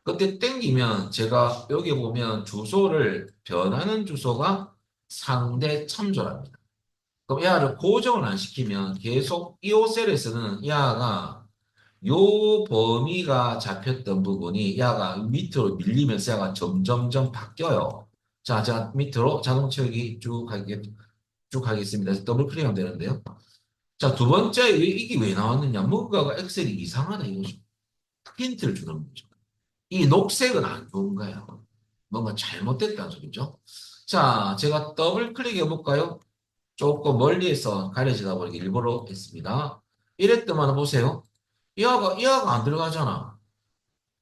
그때 당기면 제가 여기 보면 주소를 변하는 주소가 상대 참조랍니다. 그럼 야를 고정을 안 시키면 계속 이 셀에서는 야가 요 범위가 잡혔던 부분이 야가 밑으로 밀리면서 야가 점점점 바뀌어요. 자, 제가 밑으로 자동 채우기 쭉 하겠습니다. 더블 클릭하면 되는데요. 자, 두 번째, 이게 왜 나왔느냐? 뭔가가 엑셀이 이상하다 이거죠. 힌트를 주는 거죠. 이 녹색은 안 좋은 거예요. 뭔가 잘못됐다는 소리죠. 자, 제가 더블 클릭해 볼까요? 조금 멀리에서 가려지다 보니까 일부러 했습니다. 이랬더만 보세요. 이하가 안 들어가잖아.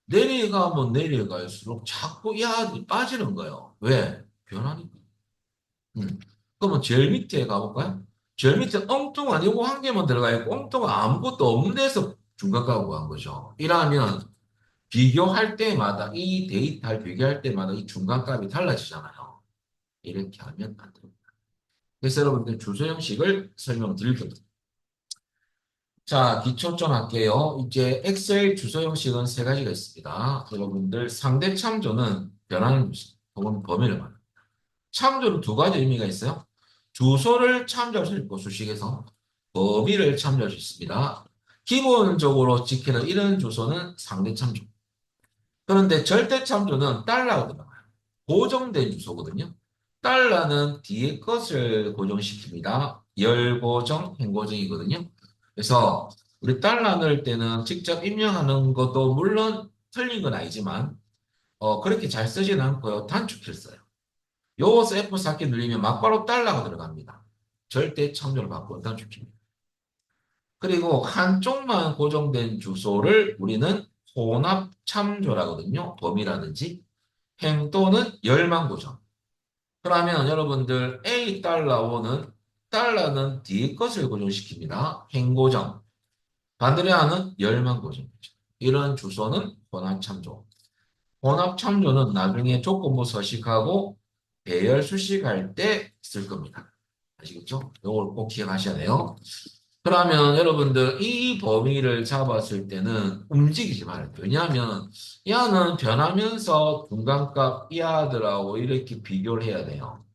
내려가면 내려갈수록 자꾸 이하가 빠지는 거예요. 왜? 변하니까. 그러면 제일 밑에 가볼까요? 제일 밑에 엉뚱한 이거 한 개만 들어가 있고 엉뚱한 아무것도 없는 데서 중간값을 구한 거죠. 이러면 비교할 때마다 이 데이터를 비교할 때마다 이 중간값이 달라지잖아요. 이렇게 하면 안 됩니다. 그래서 여러분들 주소 형식을 설명드릴 겁니다. 자, 기초 좀 할게요. 이제 엑셀 주소 형식은 세 가지가 있습니다. 여러분들 상대 참조는 변환 혹은 범위를 말합니다. 참조는 두 가지 의미가 있어요. 주소를 참조할 수 있고 수식에서 범위를 참조할 수 있습니다. 기본적으로 지키는 이런 주소는 상대 참조. 그런데 절대 참조는 달러가 들어가요. 고정된 주소거든요. 달러는 뒤에 것을 고정시킵니다. 열고정, 행고정이거든요. 그래서 우리 달러 넣을 때는 직접 입력하는 것도 물론 틀린 건 아니지만 그렇게 잘 쓰지는 않고요. 단축키를 써요. 요것을 F4키 누르면 막바로 달러가 들어갑니다. 절대 참조를 바꾸는 단축키입니다. 그리고 한쪽만 고정된 주소를 우리는 혼합 참조라거든요. 범위라든지 행 또는 열만 고정. 그러면 여러분들 A 달러는 달러는 뒤에 것을 고정시킵니다. 행 고정. 반대로 하는 열만 고정이죠. 이런 주소는 혼합 참조. 혼합 참조는 나중에 조건부 서식하고 배열 수식할 때 쓸 겁니다. 아시겠죠? 이걸 꼭 기억하셔야 돼요. 그러면 여러분들 이 범위를 잡았을 때는 움직이지 말아요. 왜냐하면 야는 변하면서 중간값 이하들하고 이렇게 비교를 해야 돼요.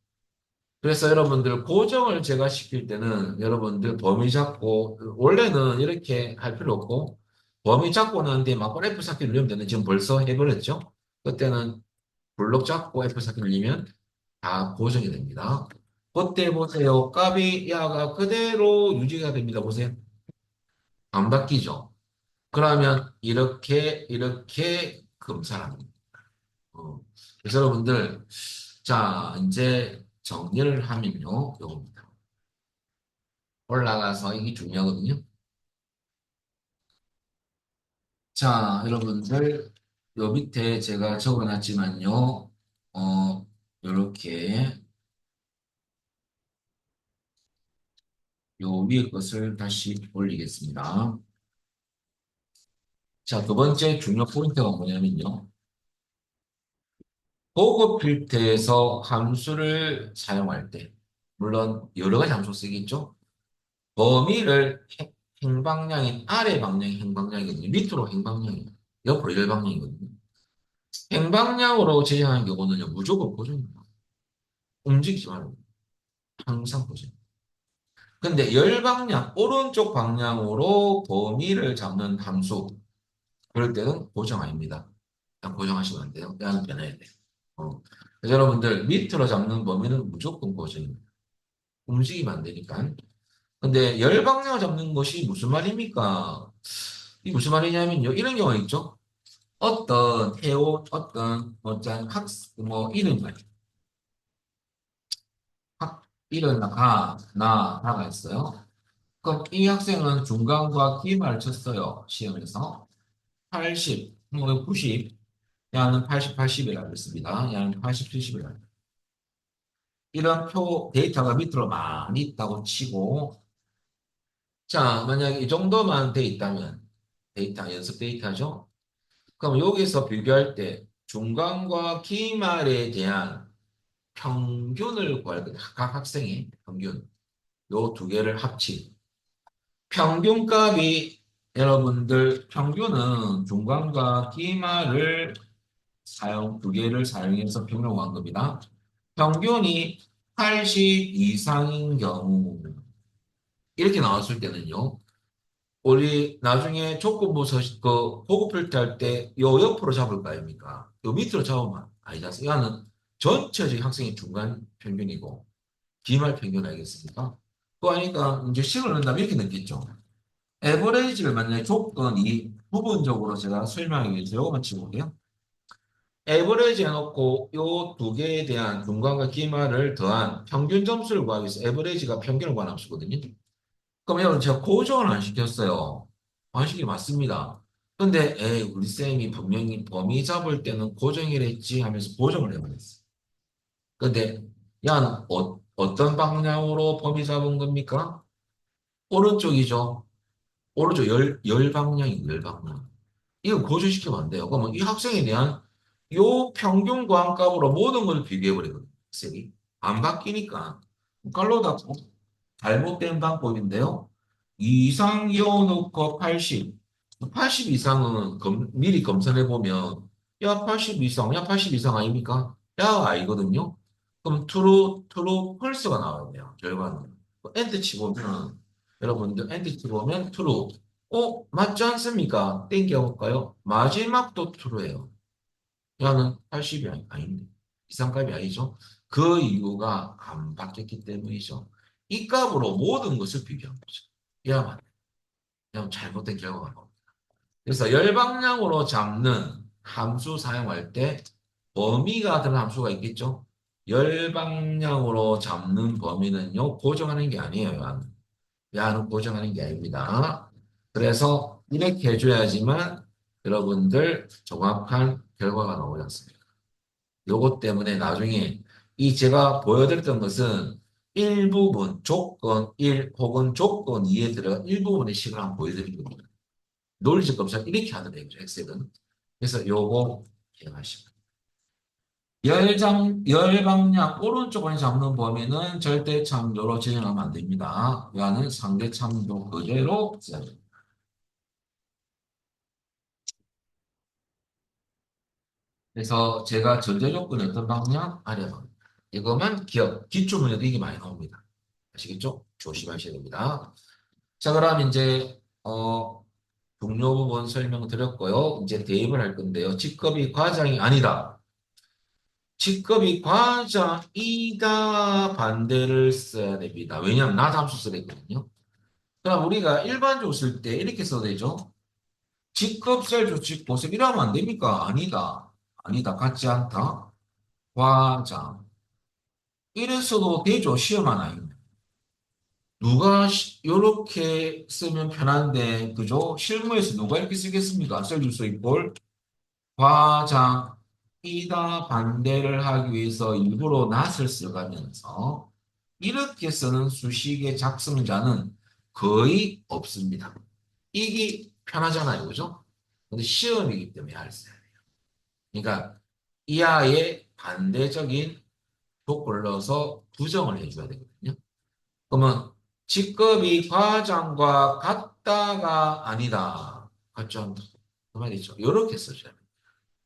그래서 여러분들 고정을 제가 시킬 때는 여러분들 범위 잡고 원래는 이렇게 할 필요 없고 범위 잡고 나는데 막 F4키 누르면 되는 지금 벌써 해버렸죠. 그때는 블록 잡고 F4키 누르면 다 고정이 됩니다. 그때 보세요. 값이 야가 그대로 유지가 됩니다. 보세요. 안 바뀌죠. 그러면 이렇게 검사를 합니다. 어. 그래서 여러분들 자 이제 정리를 하면요. 요겁니다. 올라가서 이게 중요하거든요. 자 여러분들 요 밑에 제가 적어놨지만요. 요렇게 요 위에 것을 다시 올리겠습니다. 자, 두 번째 중요 포인트가 뭐냐면요. 보고 필터에서 함수를 사용할 때, 물론 여러 가지 함수 쓰겠죠. 범위를 행방량인 아래 방향이 행방량이거든요. 밑으로 행방량이에요. 옆으로 열방량이거든요. 행방량으로 제한하는 경우는요, 무조건 고정입니다. 움직이지 말고 항상 고정. 근데 열방량, 오른쪽 방향으로 범위를 잡는 함수, 그럴 때는 고정 아닙니다. 그냥 고정하시면 안 돼요. 그냥 변해야 돼요. 어. 그래서 여러분들 밑으로 잡는 범위는 무조건 고정입니다. 움직이면 안 되니까. 근데 열방향을 잡는 것이 무슨 말입니까? 이 무슨 말이냐면요. 이런 경우가 있죠. 어떤 해오, 어떤 어떤 뭐 이름 말, 이름 다가 있어요. 그럼 이 학생은 중간과 기말을 쳤어요. 시험에서 80, 뭐 90, 야는 80, 80이라고 했습니다. 야는 80, 70이라고. 이런 데이터가 밑으로 많이 있다고 치고, 자, 만약에 이 정도만 돼 있다면, 연습 데이터죠? 그럼 여기서 비교할 때 중간과 기말에 대한 평균을 구할 거예요. 각 학생의 평균. 요 두 개를 합친. 평균값이 여러분들 평균은 중간과 기말을 두 개를 사용해서 평균을 구한 겁니다. 평균이 80 이상인 경우 이렇게 나왔을 때는요. 우리 나중에 조건부 서식 보고 필터할 때 요 옆으로 잡을 거 아닙니까? 요 밑으로 잡으면 아니지 않습니까? 이거는 전체적인 학생의 중간 평균이고 기말 평균 알겠습니까? 그거 아니까 이제 식을 넣는다면 이렇게 넣겠죠. 에버레이지를 만약에 조건이 부분적으로 제가 설명하기 위해서 요거만 치볼게요. 에버레이지 해놓고 요 두 개에 대한 중간과 기말을 더한 평균 점수를 구하기 위해서 에버레이지가 평균을 구하는 함수거든요. 그럼 여러분 제가 고정을 안 시켰어요. 방식이 맞습니다. 근데 에이 우리 쌤이 분명히 범위 잡을 때는 고정이랬지 하면서 고정을 해버렸어. 근데 야 어떤 방향으로 범위 잡은 겁니까? 오른쪽이죠. 오른쪽 열방량이 열방량. 이거 고조시키면 안 돼요. 그러면 이 학생에 대한 요 평균 과학값으로 모든 걸 비교해버리거든요. 학생이. 안 바뀌니까. 깔로 닫고 잘못된 방법인데요. 이상 이어놓고 80. 80 이상은 미리 검사해보면 야, 80 이상, 야, 80 이상 아닙니까? 야, 아니거든요. 그럼 true, false가 나와야 돼요. 결과는. 엔드 치보면, 여러분들 엔드 치보면 true. 맞지 않습니까? 땡겨볼까요? 마지막도 true예요. 야는 80이 아닌데. 이상값이 아니죠. 그 이유가 안 바뀌었기 때문이죠. 이 값으로 모든 것을 비교한 거죠. 이러면 그냥 잘못된 결과가 나옵니다. 그래서 열방량으로 잡는 함수 사용할 때 범위가 들은 함수가 있겠죠. 열방량으로 잡는 범위는요, 고정하는 게 아니에요. 야는 고정하는 게 아닙니다. 그래서 이렇게 해줘야지만 여러분들 정확한 결과가 나오지 않습니다. 요것 때문에 나중에 이 제가 보여드렸던 것은 일부분 조건 1 혹은 조건 2에 들어간 일부분의 식을 한번 보여드린 겁니다. 논리적 검사를 이렇게 하더래요. 엑셀은. 그래서 요거 기억하시면. 열방향 오른쪽을 잡는 범위는 절대 참조로 진행하면 안 됩니다. 이거는 상대 참조 그대로 써야 됩니다. 그래서 제가 전제 조건이 어떤 방향? 아래 방향. 이것만 기억, 기출문제도 이게 많이 나옵니다. 아시겠죠? 조심하셔야 됩니다. 자, 그럼 이제, 종료 부분 설명드렸고요. 이제 대입을 할 건데요. 직급이 과장이 아니다. 직급이 과장이다 반대를 써야 됩니다. 왜냐하면 나 함수 써야 되거든요. 그럼 우리가 일반적으로 쓸 때 이렇게 써야 되죠. 직급 셀 조직 보습 이러면 안 됩니까? 아니다. 아니다. 같지 않다. 과장. 이랬어도 되죠. 시험 하나. 누가 이렇게 쓰면 편한데, 그죠? 실무에서 누가 이렇게 쓰겠습니까? 셀줄 수 있고, 과장이다 반대를 하기 위해서 일부러 낫을 써가면서 이렇게 쓰는 수식의 작성자는 거의 없습니다. 이게 편하잖아요, 그죠? 근데 시험이기 때문에 할 써야 돼요. 그러니까 이하의 반대적인 조건을 넣어서 부정을 해줘야 되거든요. 그러면 직급이 과장과 같다가 아니다. 같지 않다. 그 말이죠. 이렇게 써줘야 돼요.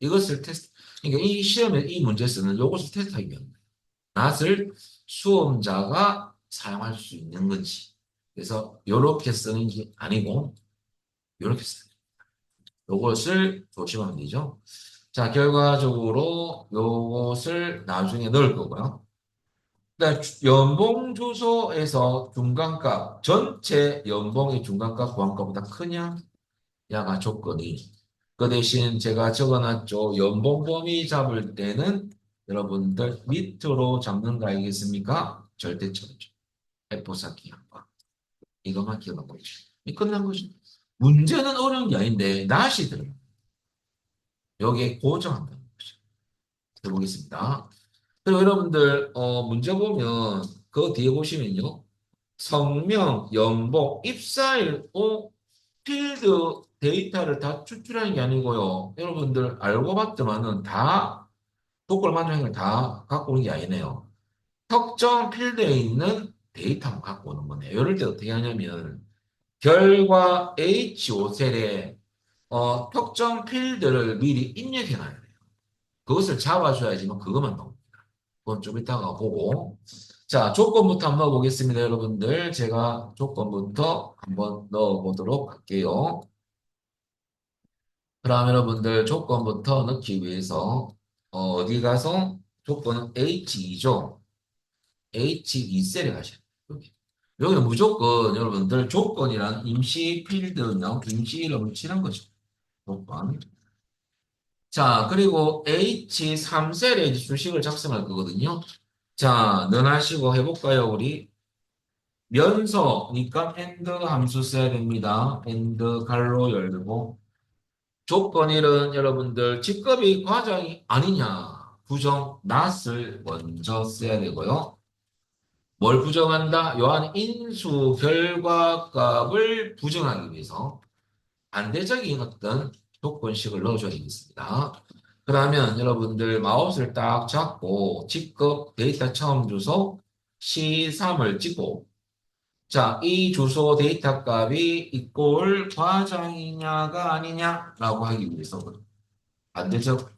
이것을 테스트, 그러니까 이 시험에 이 문제에서는 이것을 테스트하기 위한 거예요. 낫을 수험자가 사용할 수 있는 건지. 그래서 이렇게 쓰는 게 아니고 이렇게 쓰는 거예요. 이것을 조심하면 되죠. 자, 결과적으로 이것을 나중에 넣을 거고요. 그다음 연봉 주소에서 중간값, 전체 연봉의 중간값 구한값보다 크냐? 야가 조건이. 그 대신 제가 적어놨죠. 연봉 범위 잡을 때는 여러분들 밑으로 잡는 거 알겠습니까? 절대점이죠. F4기 한번. 이것만 기억하고 있죠. 이 끝난 거죠. 문제는 어려운 게 아닌데 낫이 들어요. 여기에 고정한다는 거죠. 해보겠습니다. 그리고 여러분들 문제 보면 그 뒤에 보시면요. 성명, 연봉, 입사일, 필드 데이터를 다 추출하는 게 아니고요. 여러분들 알고 봤더만은 다 독걸 만족하는 걸 다 갖고 오는 게 아니네요. 특정 필드에 있는 데이터만 갖고 오는 거네요. 이럴 때 어떻게 하냐면 결과 H5셀에 특정 필드를 미리 입력해 놔야 돼요. 그것을 잡아줘야지만 그것만 나옵니다. 그건 좀 이따가 보고. 자, 조건부터 한번 넣어보겠습니다, 여러분들. 제가 조건부터 한번 넣어보도록 할게요. 그럼 여러분들 조건부터 넣기 위해서 디 가서 조건은 H2죠. H2셀에 가셔야 돼요. 여기는 무조건 여러분들 조건이란 임시 필드명, 임시 이름을 치는 거죠. 조건. 자, 그리고 H3셀에 이제 수식을 작성할 거거든요. 자, 너나시고 해볼까요, 우리? 면서니까 and 함수 써야 됩니다. and 갈로 열고. 조건일은 여러분들 직급이 과장이 아니냐. 부정 not을 먼저 써야 되고요. 뭘 부정한다? 요한 인수 결과값을 부정하기 위해서 반대적인 어떤 조건식을 넣어줘야 되겠습니다. 그러면 여러분들 마우스를 딱 잡고 직접 데이터 처음 주소 C3을 찍고 자, 이 주소 데이터 값이 이꼴 과장이냐가 아니냐라고 하기 위해서 반대적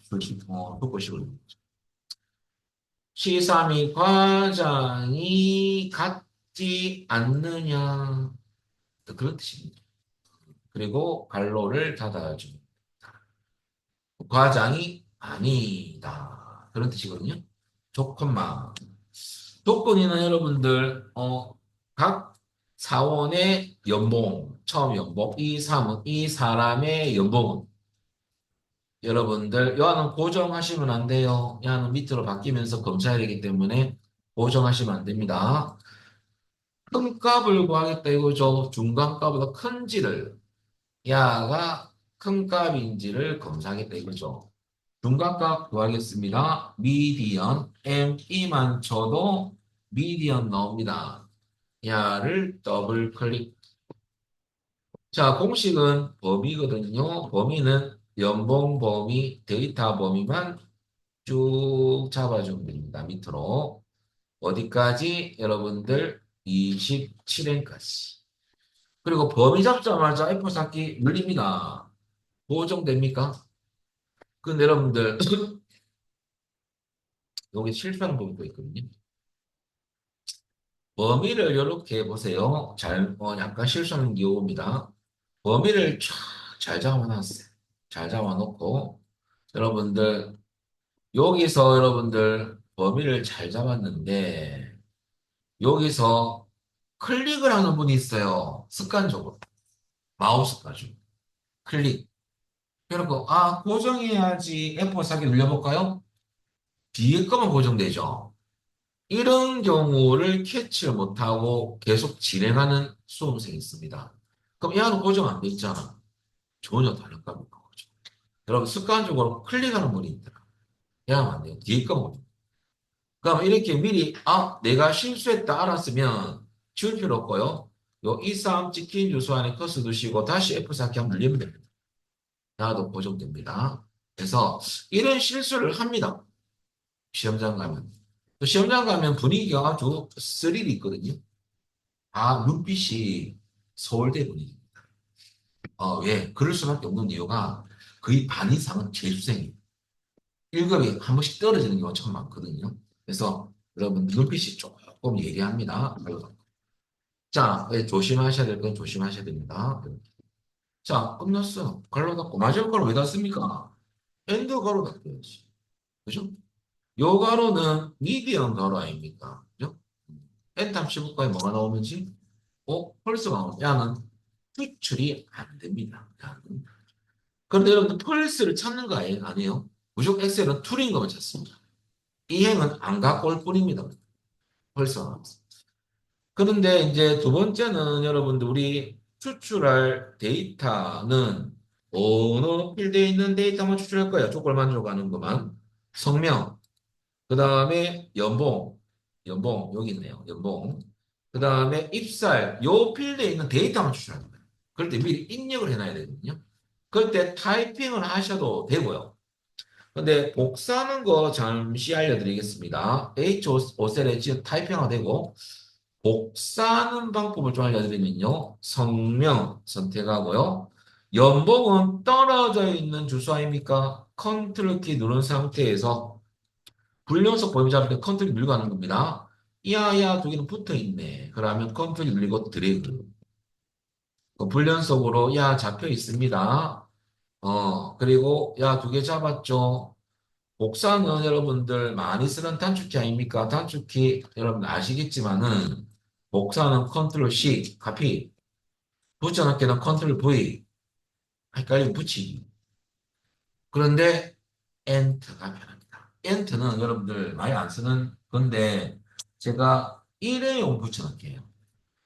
조건식을 C3이 과장이 같지 않느냐 그런 뜻입니다. 그리고 괄호를 닫아줍니다. 과장이 아니다. 그런 뜻이거든요. 조건만. 조건이는 여러분들, 각 사원의 연봉, 처음 연봉, 이 사람의 연봉은 여러분들, 여하는 고정하시면 안 돼요. 야는 밑으로 바뀌면서 검사해야 되기 때문에 고정하시면 안 됩니다. 큰 값을 구하겠다 이거죠. 중간 값보다 큰지를, 야가 큰 값인지를 검사하겠다 이거죠. 중간값 구하겠습니다. 미디언 ME만 쳐도 미디언 나옵니다. 야를 더블 클릭. 자, 공식은 범위거든요. 범위는 연봉 범위, 데이터 범위만 쭉 잡아주면 됩니다. 밑으로. 어디까지? 여러분들 27행까지. 그리고 범위 잡자마자 F4키 눌립니다. 보정됩니까? 근데 여러분들 여기 실수하는 부분도 있거든요. 범위를 이렇게 해보세요. 약간 실수하는 경우입니다. 범위를 잘 잡아놨어요. 잘 잡아놓고, 여러분들, 여기서 여러분들 범위를 잘 잡았는데, 여기서 클릭을 하는 분이 있어요. 습관적으로. 마우스 가지고. 클릭. 그리고, 고정해야지. F4기 눌려볼까요? 뒤에 거만 고정되죠. 이런 경우를 캐치를 못하고 계속 진행하는 수험생이 있습니다. 그럼 얘는 고정 안 돼 있잖아. 전혀 다른 값인 거죠. 여러분 습관적으로 클릭하는 분이 있더라. 얘는 안 돼요. 뒤에 거만. 그럼 이렇게 미리 내가 실수했다 알았으면 지울 필요 없고요. 요 이 싸움 찍힌 주소 안에 커서 두시고 다시 F4키 한번 눌리면 됩니다. 나도 고정됩니다. 그래서 이런 실수를 합니다. 시험장 가면. 또 시험장 가면 분위기가 아주 스릴이 있거든요. 눈빛이 서울대 분위기. 왜? 그럴 수밖에 없는 이유가 거의 반 이상은 재수생이에요. 1급이 한 번씩 떨어지는 경우가 참 많거든요. 그래서 여러분 눈빛이 조금 예리합니다. 자, 조심하셔야 될 건 조심하셔야 됩니다. 자, 끝났어. 가로 닫고. 마지막 가로 왜 닫습니까? 엔드 가로 닫혀야지. 그죠? 요 가로는 미디엄 가로 아닙니까? 그죠? 엔터 씹을까요? 뭐가 나오는지? 펄스가 나오면 야는 추출이 안 됩니다. 야는. 그런데 여러분들 펄스를 찾는 거 아니에요? 무조건 엑셀은 툴인 것만 찾습니다. 이행은 안 갖고 올 뿐입니다. 펄스가. 그런데 이제 두 번째는 여러분들 우리 추출할 데이터는 어느 필드에 있는 데이터만 추출할 거예요. 조건을 만족하는 것만. 성명, 그 다음에 연봉 여기 있네요. 연봉. 그 다음에 입살, 요 필드에 있는 데이터만 추출하는 거예요. 그럴 때 미리 입력을 해놔야 되거든요. 그럴 때 타이핑을 하셔도 되고요. 근데 복사하는 거 잠시 알려드리겠습니다. H5셀에 지금 타이핑하면 되고 복사하는 방법을 좀 알려드리면요. 성명 선택하고요. 연봉은 떨어져 있는 주소 아닙니까? 컨트롤 키 누른 상태에서 불연속 범위 잡을 때 컨트롤 눌리고 하는 겁니다. 이하야 두 개는 붙어 있네. 그러면 컨트롤 눌리고 드래그. 불연속으로 야 잡혀 있습니다. 그리고 야 두 개 잡았죠. 복사는 여러분들 많이 쓰는 단축키 아닙니까? 단축키 여러분 아시겠지만은 복사는 컨트롤 C, 카피, 붙여넣기는 컨트롤 V, 헷갈리면 붙이기. 그런데 엔터가 편합니다. 엔터는 여러분들 많이 안 쓰는 건데 제가 일회용 붙여넣기예요.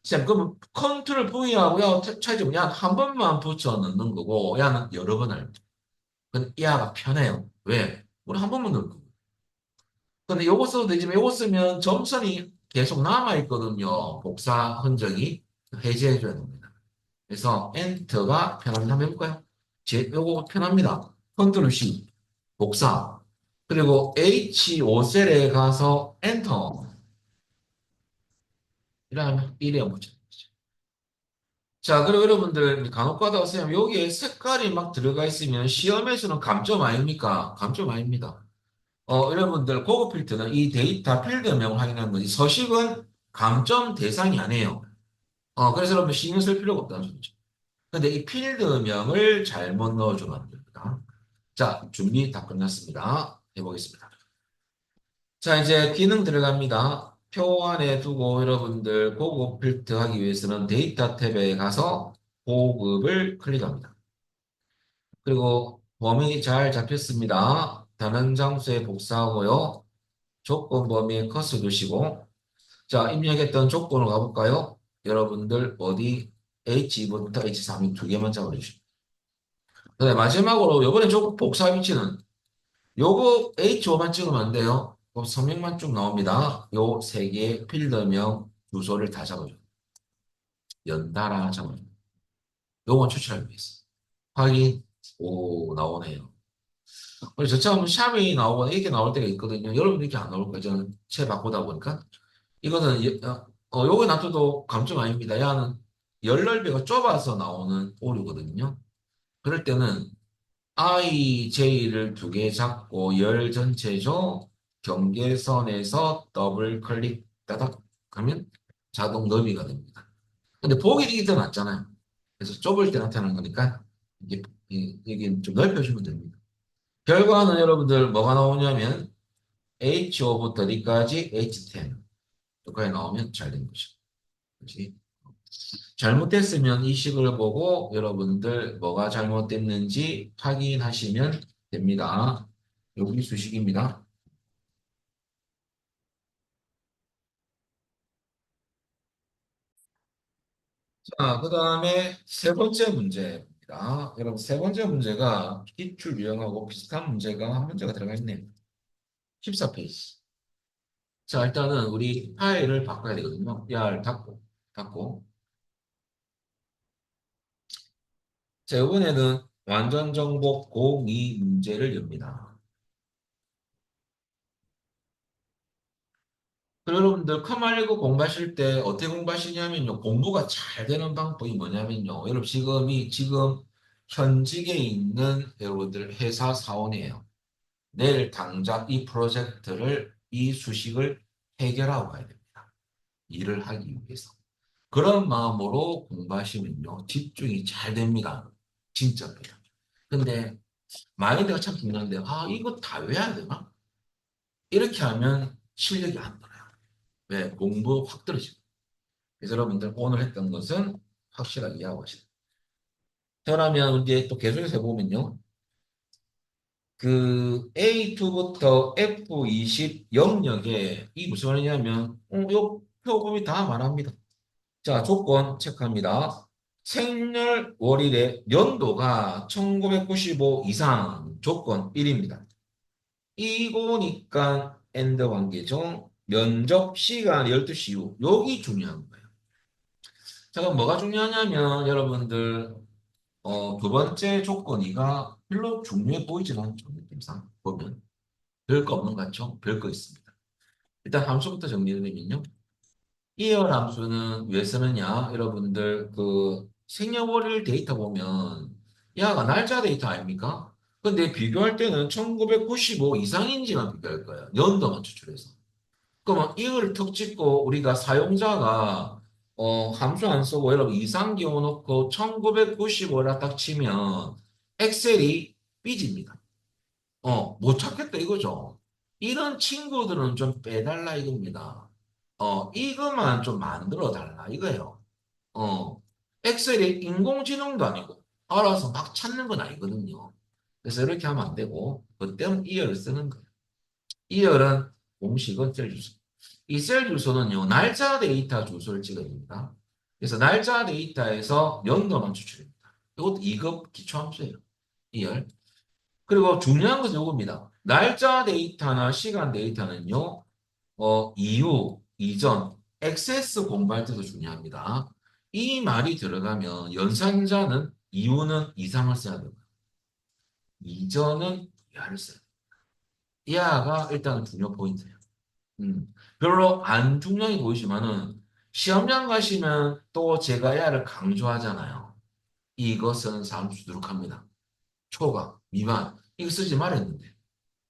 자, 그러면 컨트롤 V하고 야 차이점 야한 번만 붙여넣는 거고 야는 여러 번 할 때. 근데 야가 편해요. 왜? 우리 한 번만 넣을 거고. 근데 요거 써도 되지만 요거 쓰면 점선이 계속 남아있거든요. 복사 흔적이 해제해줘야 됩니다. 그래서 엔터가 편합니다. 한번 해볼까요? 요거 편합니다. 컨트롤 C, 복사. 그리고 H5셀에 가서 엔터. 이러면 1에 붙여. 자, 그리고 여러분들 간혹 가다가 선생님 여기에 색깔이 막 들어가 있으면 시험에서는 감점 아닙니까? 감점 아닙니다. 여러분들 고급 필터는 이 데이터 필드명을 확인하는 거지 서식은 감점 대상이 아니에요. 그래서 여러분 신경 쓸 필요가 없다는 소리죠. 근데 이 필드명을 잘못 넣어주면 안 됩니다. 자, 준비 다 끝났습니다. 해보겠습니다. 자, 이제 기능 들어갑니다. 표 안에 두고 여러분들 고급 필터 하기 위해서는 데이터 탭에 가서 고급을 클릭합니다. 그리고 범위 잘 잡혔습니다. 다른 장소에 복사하고요. 조건 범위에 커서 두시고 자, 입력했던 조건으로 가볼까요? 여러분들 어디 H2부터 H3이 두 개만 잡아주시고 네, 마지막으로 요번에 조건 복사 위치는 요거 H5만 찍으면 안 돼요. 그럼 성명만 쭉 나옵니다. 요 세 개의 필드명 주소를 다 잡아줘요. 연달아 잡아줘요. 요건 추출하기 위해서. 확인. 오, 나오네요. 그래서 저처럼 샵이 나오거나 이렇게 나올 때가 있거든요. 여러분 이렇게 안 나올 거예요. 저는 채 바꾸다 보니까. 이거는, 요거 놔둬도 감점 아닙니다. 야는 열 넓이가 좁아서 나오는 오류거든요. 그럴 때는 I, J를 두 개 잡고 열 전체죠. 경계선에서 더블 클릭 따닥 하면 자동 너비가 됩니다. 근데 보기 이게 더 낫잖아요. 그래서 좁을 때 나타나는 거니까 이게 좀 넓혀주면 됩니다. 결과는 여러분들 뭐가 나오냐면 H5부터 D까지 H10 여기까지 나오면 잘 된 거죠. 그렇지? 잘못됐으면 이 식을 보고 여러분들 뭐가 잘못됐는지 확인하시면 됩니다. 여기 수식입니다. 자, 그 다음에 세 번째 문제입니다. 여러분, 세 번째 문제가 기출 유형하고 비슷한 문제가 한 문제가 들어가 있네요. 14페이지. 자, 일단은 우리 파일을 바꿔야 되거든요. 야를 닫고. 자, 이번에는 완전 정복 02 문제를 엽니다. 그리고 여러분들 커말리고 공부하실 때 어떻게 공부하시냐면요. 공부가 잘 되는 방법이 뭐냐면요. 여러분 지금 현직에 있는 여러분들 회사 사원이에요. 내일 당장 이 프로젝트를 이 수식을 해결하고 가야 됩니다. 일을 하기 위해서. 그런 마음으로 공부하시면요. 집중이 잘 됩니다. 진짜로요. 근데 마인드가 참 중요한데 이거 다 외워야 되나? 이렇게 하면 실력이 안 늘어요. 왜? 공부 확 떨어지고. 그래서 여러분들 오늘 했던 것은 확실하게 이해하고 가시다. 그러면 이제 또 계속해서 해보면요. 그 A2부터 F20 영역에 이 무슨 말이냐면 요 표범위 다 말합니다. 자, 조건 체크합니다. 생년월일의 연도가 1995 이상 조건 1입니다. 이거니까 엔드 관계죠. 면접 시간 12시 이후. 여기 중요한 거예요. 자, 그럼 뭐가 중요하냐면 여러분들 두 번째 조건이가 별로 중요해 보이진 않죠. 느낌상 보면. 별거 없는 것 같죠? 별거 있습니다. 일단 함수부터 정리해드리면요. 이열 함수는 왜 쓰느냐? 여러분들 그 생년월일 데이터 보면 야가 날짜 데이터 아닙니까? 근데 비교할 때는 1995 이상인지만 비교할 거예요. 연도만 추출해서. 그러면 이걸 턱 찍고 우리가 사용자가 함수 안 쓰고 여러분 이상 기호 넣고 1995라 딱 치면 엑셀이 삐집니다. 못 찾겠다 이거죠. 이런 친구들은 좀 빼달라 이겁니다. 이것만 좀 만들어 달라 이거예요. 어, 엑셀이 인공지능도 아니고 알아서 막 찾는 건 아니거든요. 그래서 이렇게 하면 안 되고 그때는 이어를 쓰는 거예요. 이어는 공식은 셀 주소. 이 셀 주소는요, 날짜 데이터 주소를 찍어야 됩니다. 그래서 날짜 데이터에서 연도만 추출입니다. 이것도 2급 기초함수예요. 이열. 그리고 중요한 것은 이겁니다. 날짜 데이터나 시간 데이터는요, 이유, 이전, 액세스 공부할 때도 중요합니다. 이 말이 들어가면 연산자는 이유는 이상을 써야 됩니다. 이전은 야를 써야 돼요. 야가 일단 중요 포인트예요. 별로 안 중요해 보이지만은 시험장 가시면 또 제가 야를 강조하잖아요. 이것은 상수두룩합니다. 초과, 미만 이거 쓰지 말했는데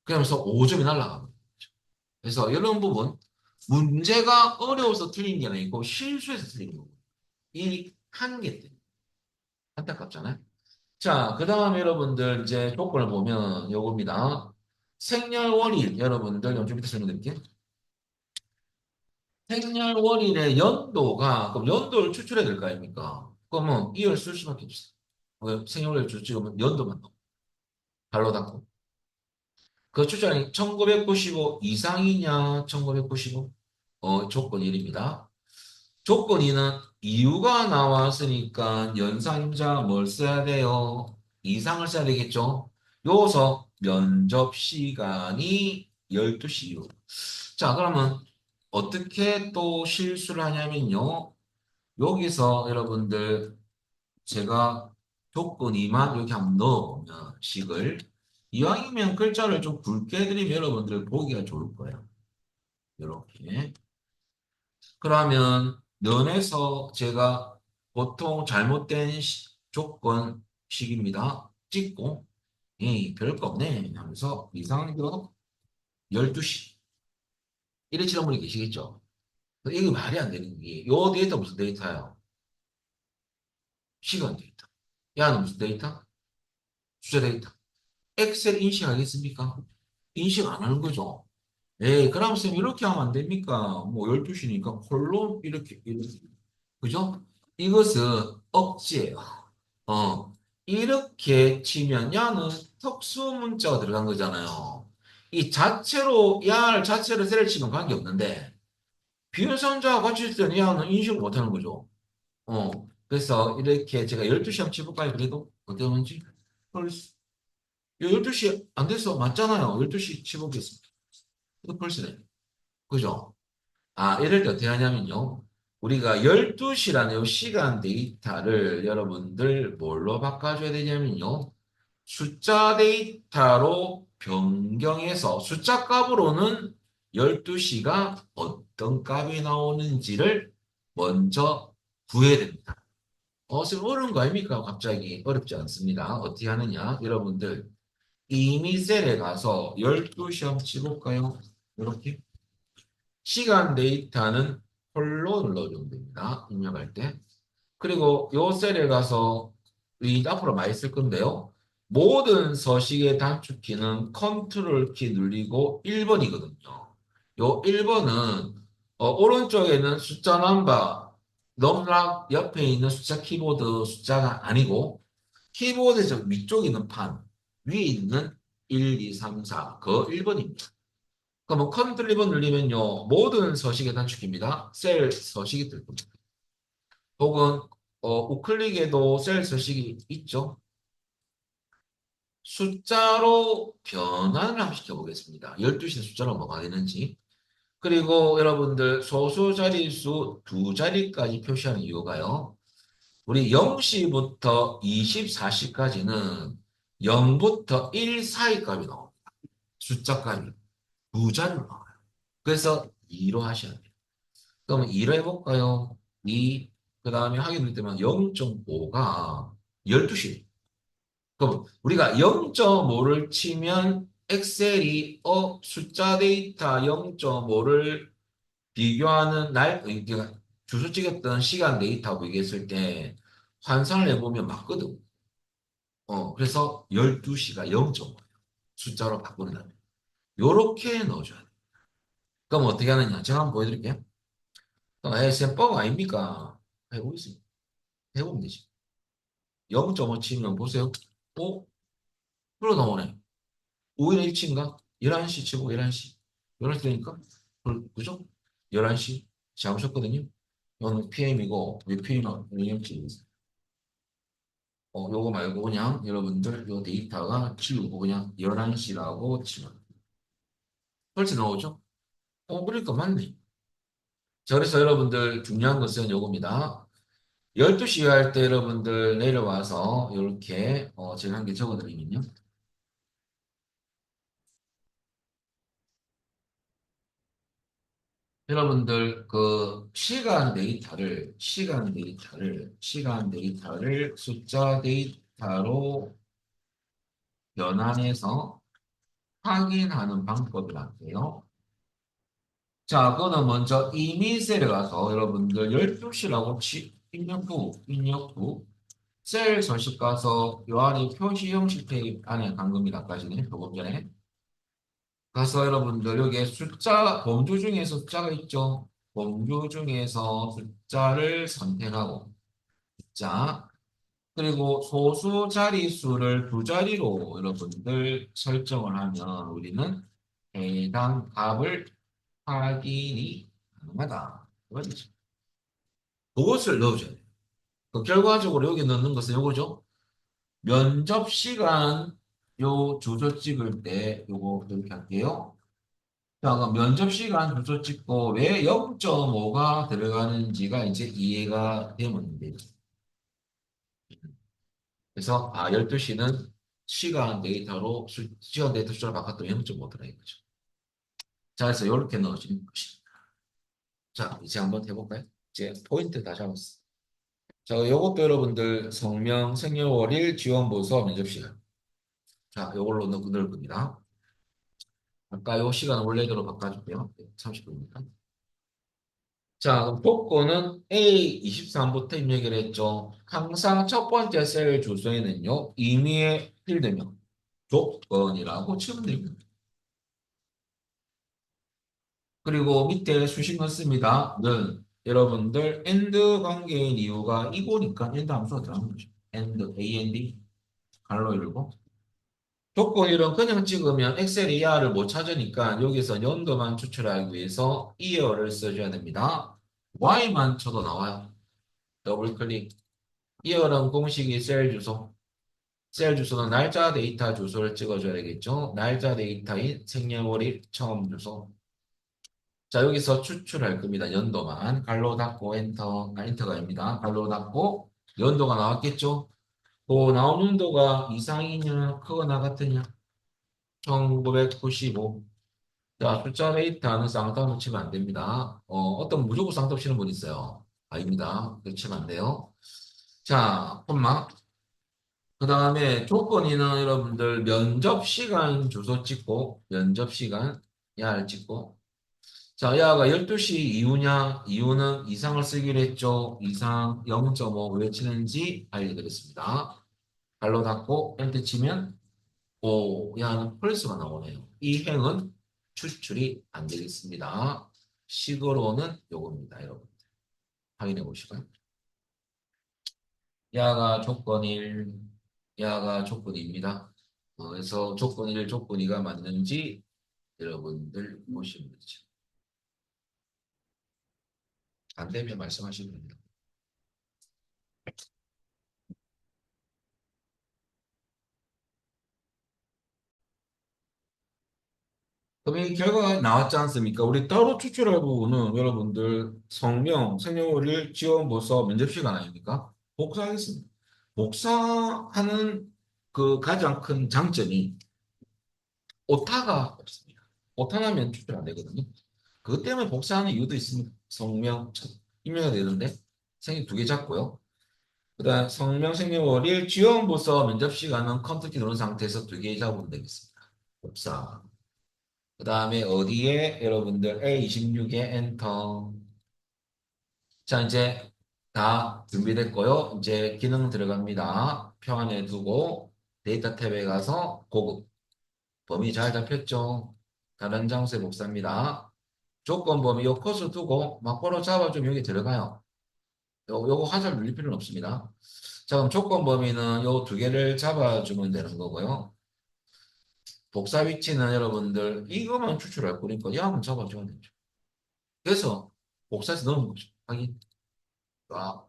그러면서 5점이 날라갑니다. 그래서 이런 부분 문제가 어려워서 틀린 게 아니고 실수해서 틀린 거고 이 한계 때문에 안타깝잖아요. 자, 그 다음에 여러분들 이제 조건을 보면 요겁니다. 생년월일 여러분들 좀 이따 설명드릴게요. 생년월일의 연도가 그럼 연도를 추출해야 될 거 아닙니까? 그러면 이을 쓸 수밖에 없어요. 생년월일 찍으면 연도만 넣고 발로 닫고 그 추천이 1995 이상이냐 1995 조건 1입니다. 조건 2는 이유가 나왔으니까 연상자 뭘 써야 돼요? 이상을 써야 되겠죠? 요서 면접 시간이 12시 이후. 자, 그러면 어떻게 또 실수를 하냐면요. 여기서 여러분들 제가 조건 2만 이렇게 한번 넣어보면 식을 이왕이면 글자를 좀 굵게 해드리면 여러분들 보기가 좋을 거예요. 이렇게. 그러면 면에서 제가 보통 잘못된 조건식입니다. 찍고 별거 없네 하면서 이상도 12시 이래 치는 분이 계시겠죠. 이게 말이 안 되는 게 요 데이터 무슨 데이터예요? 시간 데이터. 야는 무슨 데이터? 숫자 데이터. 엑셀 인식하겠습니까? 인식 안 하는 거죠. 에이, 그럼 쌤 이렇게 하면 안 됩니까? 뭐 12시니까 콜론 이렇게. 그죠? 이것은 억지예요. 어, 이렇게 치면 야는 특수 문자가 들어간 거잖아요. 이 자체로 야를 자체로 셀을 치면 관계없는데 비율선자와 같이 있을 때는 야는 인식을 못하는 거죠. 그래서 이렇게 제가 12시 한번 쳐볼까요? 그래도 어떠는지? 12시 안 돼서 맞잖아요. 12시 쳐보겠습니다. 이거 벌써네. 그죠? 아, 이럴 때 어떻게 하냐면요. 우리가 12시라는 시간 데이터를 여러분들 뭘로 바꿔줘야 되냐면요. 숫자 데이터로 변경해서 숫자 값으로는 12시가 어떤 값이 나오는지를 먼저 구해야 됩니다. 좀 어려운 거 아닙니까? 갑자기 어렵지 않습니다. 어떻게 하느냐? 여러분들 이미 셀에 가서 12시 한번 쳐볼까요? 이렇게 시간 데이터는 홀로 눌러주면 됩니다. 입력할 때. 그리고 요 셀에 가서 이 앞으로 많이 쓸 건데요. 모든 서식의 단축키는 컨트롤 키 누르고 1번이거든요. 요 1번은 오른쪽에는 숫자 넘버, 넘락 옆에 있는 숫자 키보드 숫자가 아니고 키보드에서 위쪽에 있는 판, 위에 있는 1, 2, 3, 4, 그 1번입니다. 그러면 컨트롤 1번 누르면요. 모든 서식의 단축입니다. 셀 서식이 뜰 겁니다. 혹은 우클릭에도 셀 서식이 있죠. 숫자로 변환을 한번 시켜보겠습니다. 12시는 숫자로 뭐가 되는지. 그리고 여러분들 소수 자릿수 두 자리까지 표시하는 이유가요. 우리 0시부터 24시까지는 0부터 1 사이 값이 나옵니다. 숫자 값이 두 자리로 나와요. 그래서 2로 하셔야 돼요. 그러면 2로 해볼까요? 2, 그 다음에 하게 될 때면 0.5가 12시. 그럼 우리가 0.5를 치면 엑셀이 숫자 데이터 0.5를 비교하는 그러니까 주소 찍었던 시간 데이터하고 얘기했을 때 환산을 해보면 맞거든. 그래서 12시가 0.5예요. 숫자로 바꾼다면. 요렇게 넣어줘야 돼. 그럼 어떻게 하느냐? 제가 한번 보여드릴게요. 셈법 아닙니까? 해보겠습니다. 해보면 되지. 0.5 치면 보세요. 흘러나오네. 5일에 일치인가? 11시 치고 11시. 11시 되니까, 그죠? 11시 잡으셨거든요. 이거는 PM이고, 왜 PM은 왜냐지 요거 말고 그냥 여러분들 요 데이터가 지우고 그냥 11시라고 치면. 벌써 나오죠? 그러니까 맞네. 자, 그래서 여러분들 중요한 것은 요겁니다. 12시 할 때 여러분들 내려와서 이렇게 제가 한 개 적어드리면요. 여러분들 그 시간 데이터를 숫자 데이터로 변환해서 확인하는 방법이란데요. 자, 그거는 먼저 이미셀에 가서 여러분들 12시라고 입력 후 셀 서식 가서 요 안에 표시 형식 테이프 안에 간 겁니다. 아까지는 조금 전에. 가서 여러분들 여기에 범주 중에서 숫자가 있죠. 범주 중에서 숫자를 선택하고 숫자 그리고 소수 자릿수를 두 자리로 여러분들 설정을 하면 우리는 해당 값을 확인이 가능하다. 그거죠. 그것을 넣어줘야 돼요. 그 결과적으로 여기 넣는 것은 요거죠. 면접 시간 요 주소 찍을 때 요거 이렇게 할게요. 자, 그럼 면접 시간 주소 찍고 왜 0.5가 들어가는지가 이제 이해가 되면 돼요. 그래서 12시는 시간 데이터 숫자를 바꿨더니 0.5 들어가 있죠. 자, 그래서 이렇게 넣어주는 것입니다. 자, 이제 한번 해볼까요? 이제 포인트 다 잡았어. 자, 요것도 여러분들 성명, 생년월일, 지원보서, 면접시간. 자, 요걸로 넣을 겁니다. 아까 요 시간 원래대로 바꿔줄게요. 30분입니다. 자, 그럼 조건은 A23부터 입력을 했죠. 항상 첫 번째 셀 주소에는요, 임의의 필드명, 조건이라고 치면 됩니다. 그리고 밑에 수식 넣습니다. 는 여러분들 and 관계인 이유가 이거니까 and 함수가 들어가는 거죠. and 갈로 열고 조건 이름 그냥 찍으면 엑셀 이하를 못 찾으니까 여기서 연도만 추출하기 위해서 이어를 써줘야 됩니다. Y만 쳐도 나와요. 더블 클릭. 이어는 공식이 셀 주소. 셀 주소는 날짜 데이터 주소를 찍어줘야 되겠죠. 날짜 데이터인 생년월일 처음 주소. 자, 여기서 추출할 겁니다. 연도만. 갈로 닫고 엔터가 아닙니다. 갈로 닫고 연도가 나왔겠죠? 그 나온 연도가 이상이냐, 크거나 같으냐? 1995. 자, 숫자 데이터는 쌍따로 치면 안 됩니다. 어떤 무조건 쌍따로 치는 분 있어요. 아닙니다. 그렇게 치면 안 돼요. 자, 콤마. 그 다음에 조건이는 여러분들 면접 시간 주소 찍고, 면접 시간 야를 찍고, 자, 야가 12시 이후냐? 이후는 이상을 쓰기로 했죠. 이상 0.5 왜 치는지 알려드렸습니다. 발로 닫고 엔터 치면 오, 야는 펄스가 나오네요. 이 행은 추출이 안 되겠습니다. 식으로는 요겁니다, 여러분. 확인해 보시고요. 야가 조건 1, 야가 조건 입니다. 그래서 조건 1, 조건 2가 맞는지 여러분들 보시면 되죠. 안 되면 말씀하시면 됩니다. 그럼 이 결과가 나왔지 않습니까? 우리 따로 추출할 부분은 여러분들 성명, 생년월일, 지원보서, 면접시간 아닙니까? 복사하겠습니다. 복사하는 그 가장 큰 장점이 오타가 없습니다. 오타나면 추출 안 되거든요. 그것 때문에 복사하는 이유도 있습니다. 성명, 임명이 되는데 생일 두 개 잡고요. 그다음 성명, 생년월일, 지원보서, 면접시간은 컨트롤키 누른 상태에서 두 개 잡으면 되겠습니다. 복사. 그 다음에 어디에 여러분들 A26에 엔터. 자, 이제 다 준비됐고요. 이제 기능 들어갑니다. 표 안에 두고 데이터 탭에 가서 고급. 범위 잘 잡혔죠? 다른 장소에 복사합니다. 조건 범위 요 코스 두고 막바로 잡아주면 여기 들어가요. 요거 화살 눌릴 필요는 없습니다. 자, 그럼 조건 범위는 요 두 개를 잡아주면 되는 거고요. 복사 위치는 여러분들 이거만 추출할 거니까 양은 잡아줘야 되죠. 그래서 복사해서 넣은 거죠. 확인.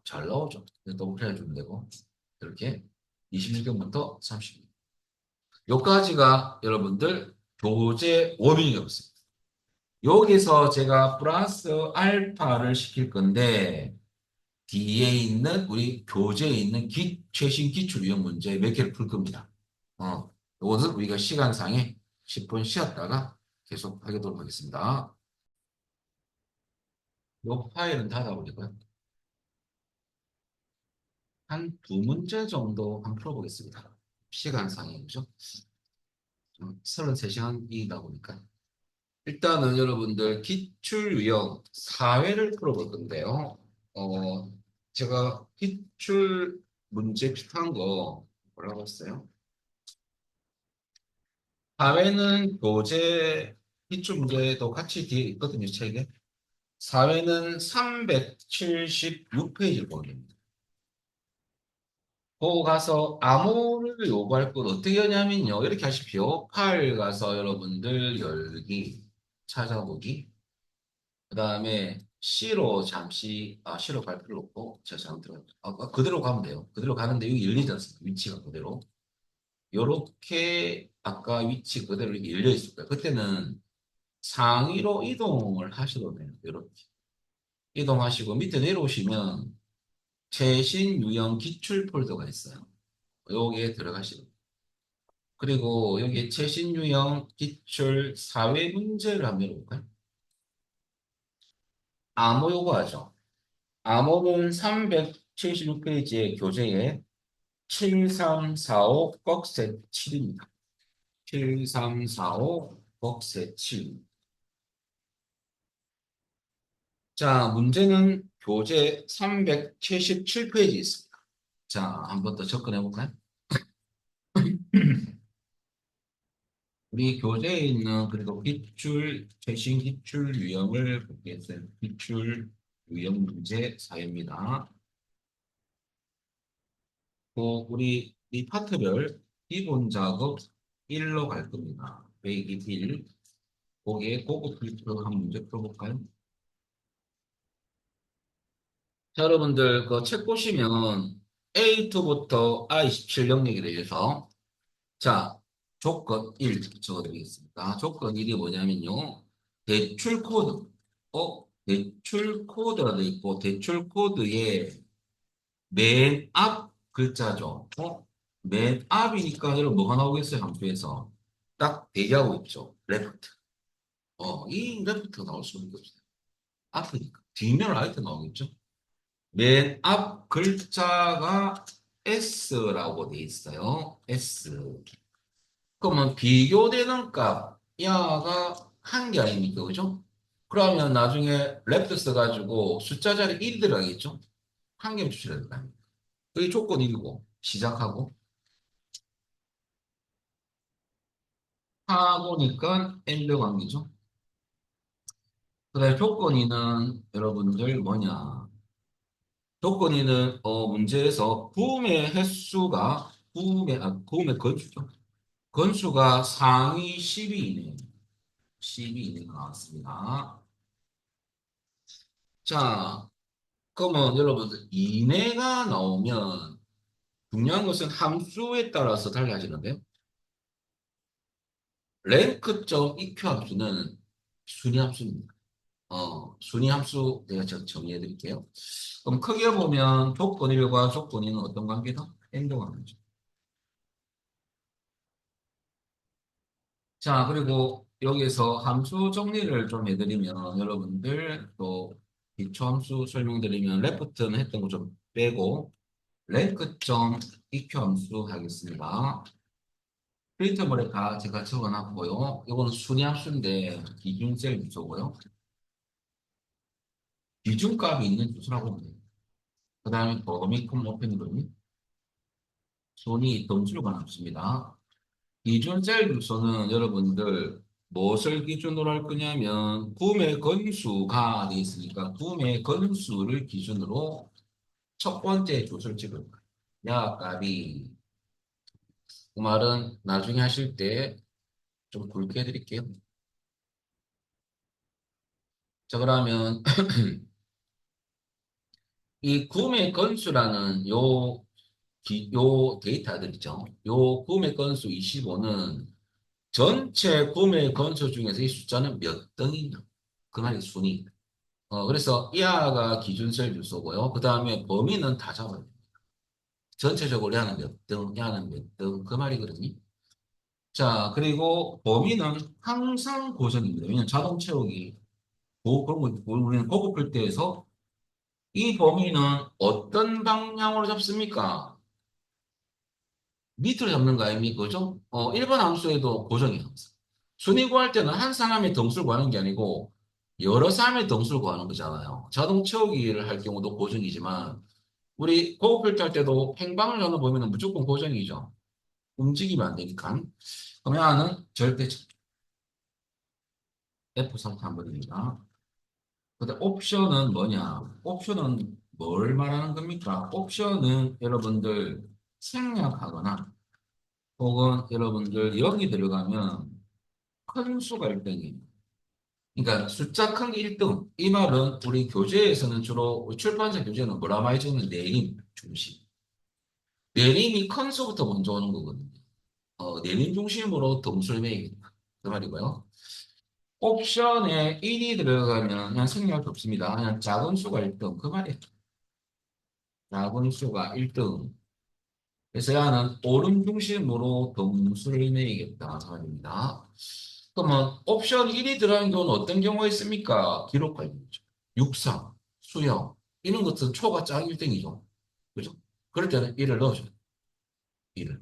잘 나오죠. 더블 해주면 되고 이렇게 26경부터 30경. 요까지가 여러분들 교재 워밍이었습니다. 여기서 제가 플러스 알파를 시킬 건데 뒤에 있는 우리 교재에 있는 최신 기출 유형 문제 몇 개를 풀 겁니다. 이것은 우리가 시간상에 10분 쉬었다가 계속 하도록 하겠습니다. 이 파일은 닫아버리고요. 한 두 문제 정도 한번 풀어보겠습니다. 시간상에, 그죠? 33시간이다 보니까. 일단은 여러분들 기출 유형 사회를 풀어볼 건데요. 어, 제가 기출 문제 비슷한 거 뭐라고 했어요? 사회는 교재 기출 문제도 같이 뒤에 있거든요, 책에. 사회는 376페이지를 보면 됩니다. 거 가서 암호를 요구할 건 어떻게 하냐면요. 이렇게 하십시오. 파일 가서 여러분들 열기, 찾아보기. 그 다음에 C로 잠시, C로 갈 필요 없고, 제가 잘못 들어갔죠. 그대로 가면 돼요. 그대로 가는데 여기 열리지 않습니까? 위치가 그대로. 요렇게 아까 위치 그대로 이렇게 열려 있을 거예요. 그때는 상위로 이동을 하셔도 돼요. 이렇게. 이동하시고 밑에 내려오시면 최신 유형 기출 폴더가 있어요. 여기에 들어가시고. 그리고 여기 최신 유형 기출 사회 문제를 한번 열어볼까요? 암호 요구하죠. 암호는 376페이지의 교재에 7345 꺽쇠 7입니다. 7345 꺽쇠 7. 자, 문제는 교재 377페이지 있습니다. 자, 한 번 더 접근해 볼까요? 우리 교재에 있는 그리고 기출, 최신 기출 유형을 보겠습니다. 기출 유형 문제 사입니다. 우리 이 파트별 기본 작업 1로 갈 겁니다. 빼기 1. 거기에 고급 필터 한 문제 풀어볼까요? 자, 여러분들 그 책 보시면 A2부터 I17 영역에 대해서 자, 조건 1 적어드리겠습니다. 조건 1이 뭐냐면요. 대출 코드. 대출 코드가 돼 있고 대출 코드에 맨 앞 글자죠. 맨 앞이니까 여러분 뭐가 나오겠어요? 함수에서 딱 대기하고 있죠. 레프트. 이 레프트가 나올 수밖에 없어요. 앞이니까. 뒷면 라이트 나오겠죠. 맨 앞 글자가 S라고 돼 있어요. S. 그러면 비교되는 값, 야가 한 개 아닙니까? 그죠? 그러면 나중에 랩트 써가지고 숫자 자리 1이 들어가겠죠? 한 개만 추출해야 될거 아닙니까? 그게 조건 1이고, 시작하고, 하고니까 엔드 관계죠. 그 다음에 조건 2는 여러분들 뭐냐? 조건 2는 문제에서 구매 횟수가, 구매 건수죠. 건수가 상위 10위 이내요. 10위 이내가 나왔습니다. 자, 그러면 여러분들 이내가 나오면 중요한 것은 함수에 따라서 달라지는데요. 랭크점 EQ 함수는 순위 함수입니다. 순위 함수 내가 정리해 드릴게요. 그럼 크게 보면 조건 1과 조건 2는 어떤 관계다? 엔드 관계죠. 자, 그리고 여기서 함수 정리를 좀 해드리면 여러분들 또 기초함수 설명드리면 레프트는 했던 거 좀 빼고 랭크점 EQ 함수 하겠습니다. 필터블에 다 제가 적어놨고요. 이거는 순위함수인데 기준셀 주소고요. 기준값이 있는 주소라고 보면 돼요. 그 다음에 범위 콤마 오펜으로는 순위 등수가 남습니다. 기준셀 주소는 여러분들 무엇을 기준으로 할 거냐면 구매 건수가 돼 있으니까 구매 건수를 기준으로 첫 번째 주소를 찍을 거예요. 야값이 그 말은 나중에 하실 때 좀 굵게 해드릴게요. 자, 그러면 이 구매 건수라는 요 데이터들 있죠. 요 구매 건수 25는 전체 구매 건수 중에서 이 숫자는 몇 등이냐. 그 말이 순위. 그래서 이하가 기준셀 주소고요. 그 다음에 범위는 다 잡아요. 전체적으로 야는 몇 등, 야는 몇 등, 그 말이거든요. 자, 그리고 범위는 항상 고정입니다. 왜냐면 자동 채우기, 그런 거, 우리는 고급 필드에서 이 범위는 어떤 방향으로 잡습니까? 밑으로 잡는 거 아닙니까? 그죠? 일반 함수에도 고정이 항상. 순위 구할 때는 한 사람의 등수를 구하는 게 아니고 여러 사람의 등수를 구하는 거잖아요. 자동 채우기를 할 경우도 고정이지만 우리 고급 필드 할 때도 행방을 하는 범위는 무조건 고정이죠. 움직이면 안 되니까. 그러면 하는 절대적 F3 한번입니다. 근데 옵션은 뭐냐? 옵션은 뭘 말하는 겁니까? 옵션은 여러분들 생략하거나 혹은 여러분들 여기 들어가면 큰 수가 1등이에요. 그러니까 숫자 큰 게 1등. 이 말은 우리 교재에서는 주로 출판사 교재는 뭐라 많이 적는 내림 중심. 내림이 큰 수부터 먼저 오는 거거든요. 내림 중심으로 등수를 매기겠다. 그 말이고요. 옵션에 1이 들어가면 그냥 생략할 게 없습니다. 그냥 작은 수가 1등. 그 말이에요. 작은 수가 1등. 그래서 야는 오름 중심으로 등수를 매기겠다. 그 말입니다. 그러면 옵션 1이 들어가는 경우는 어떤 경우가 있습니까? 기록 관리죠. 육상, 수영, 이런 것은 초가 짝 1등이죠. 그죠? 그럴 때는 1을 넣어줘요. 1을.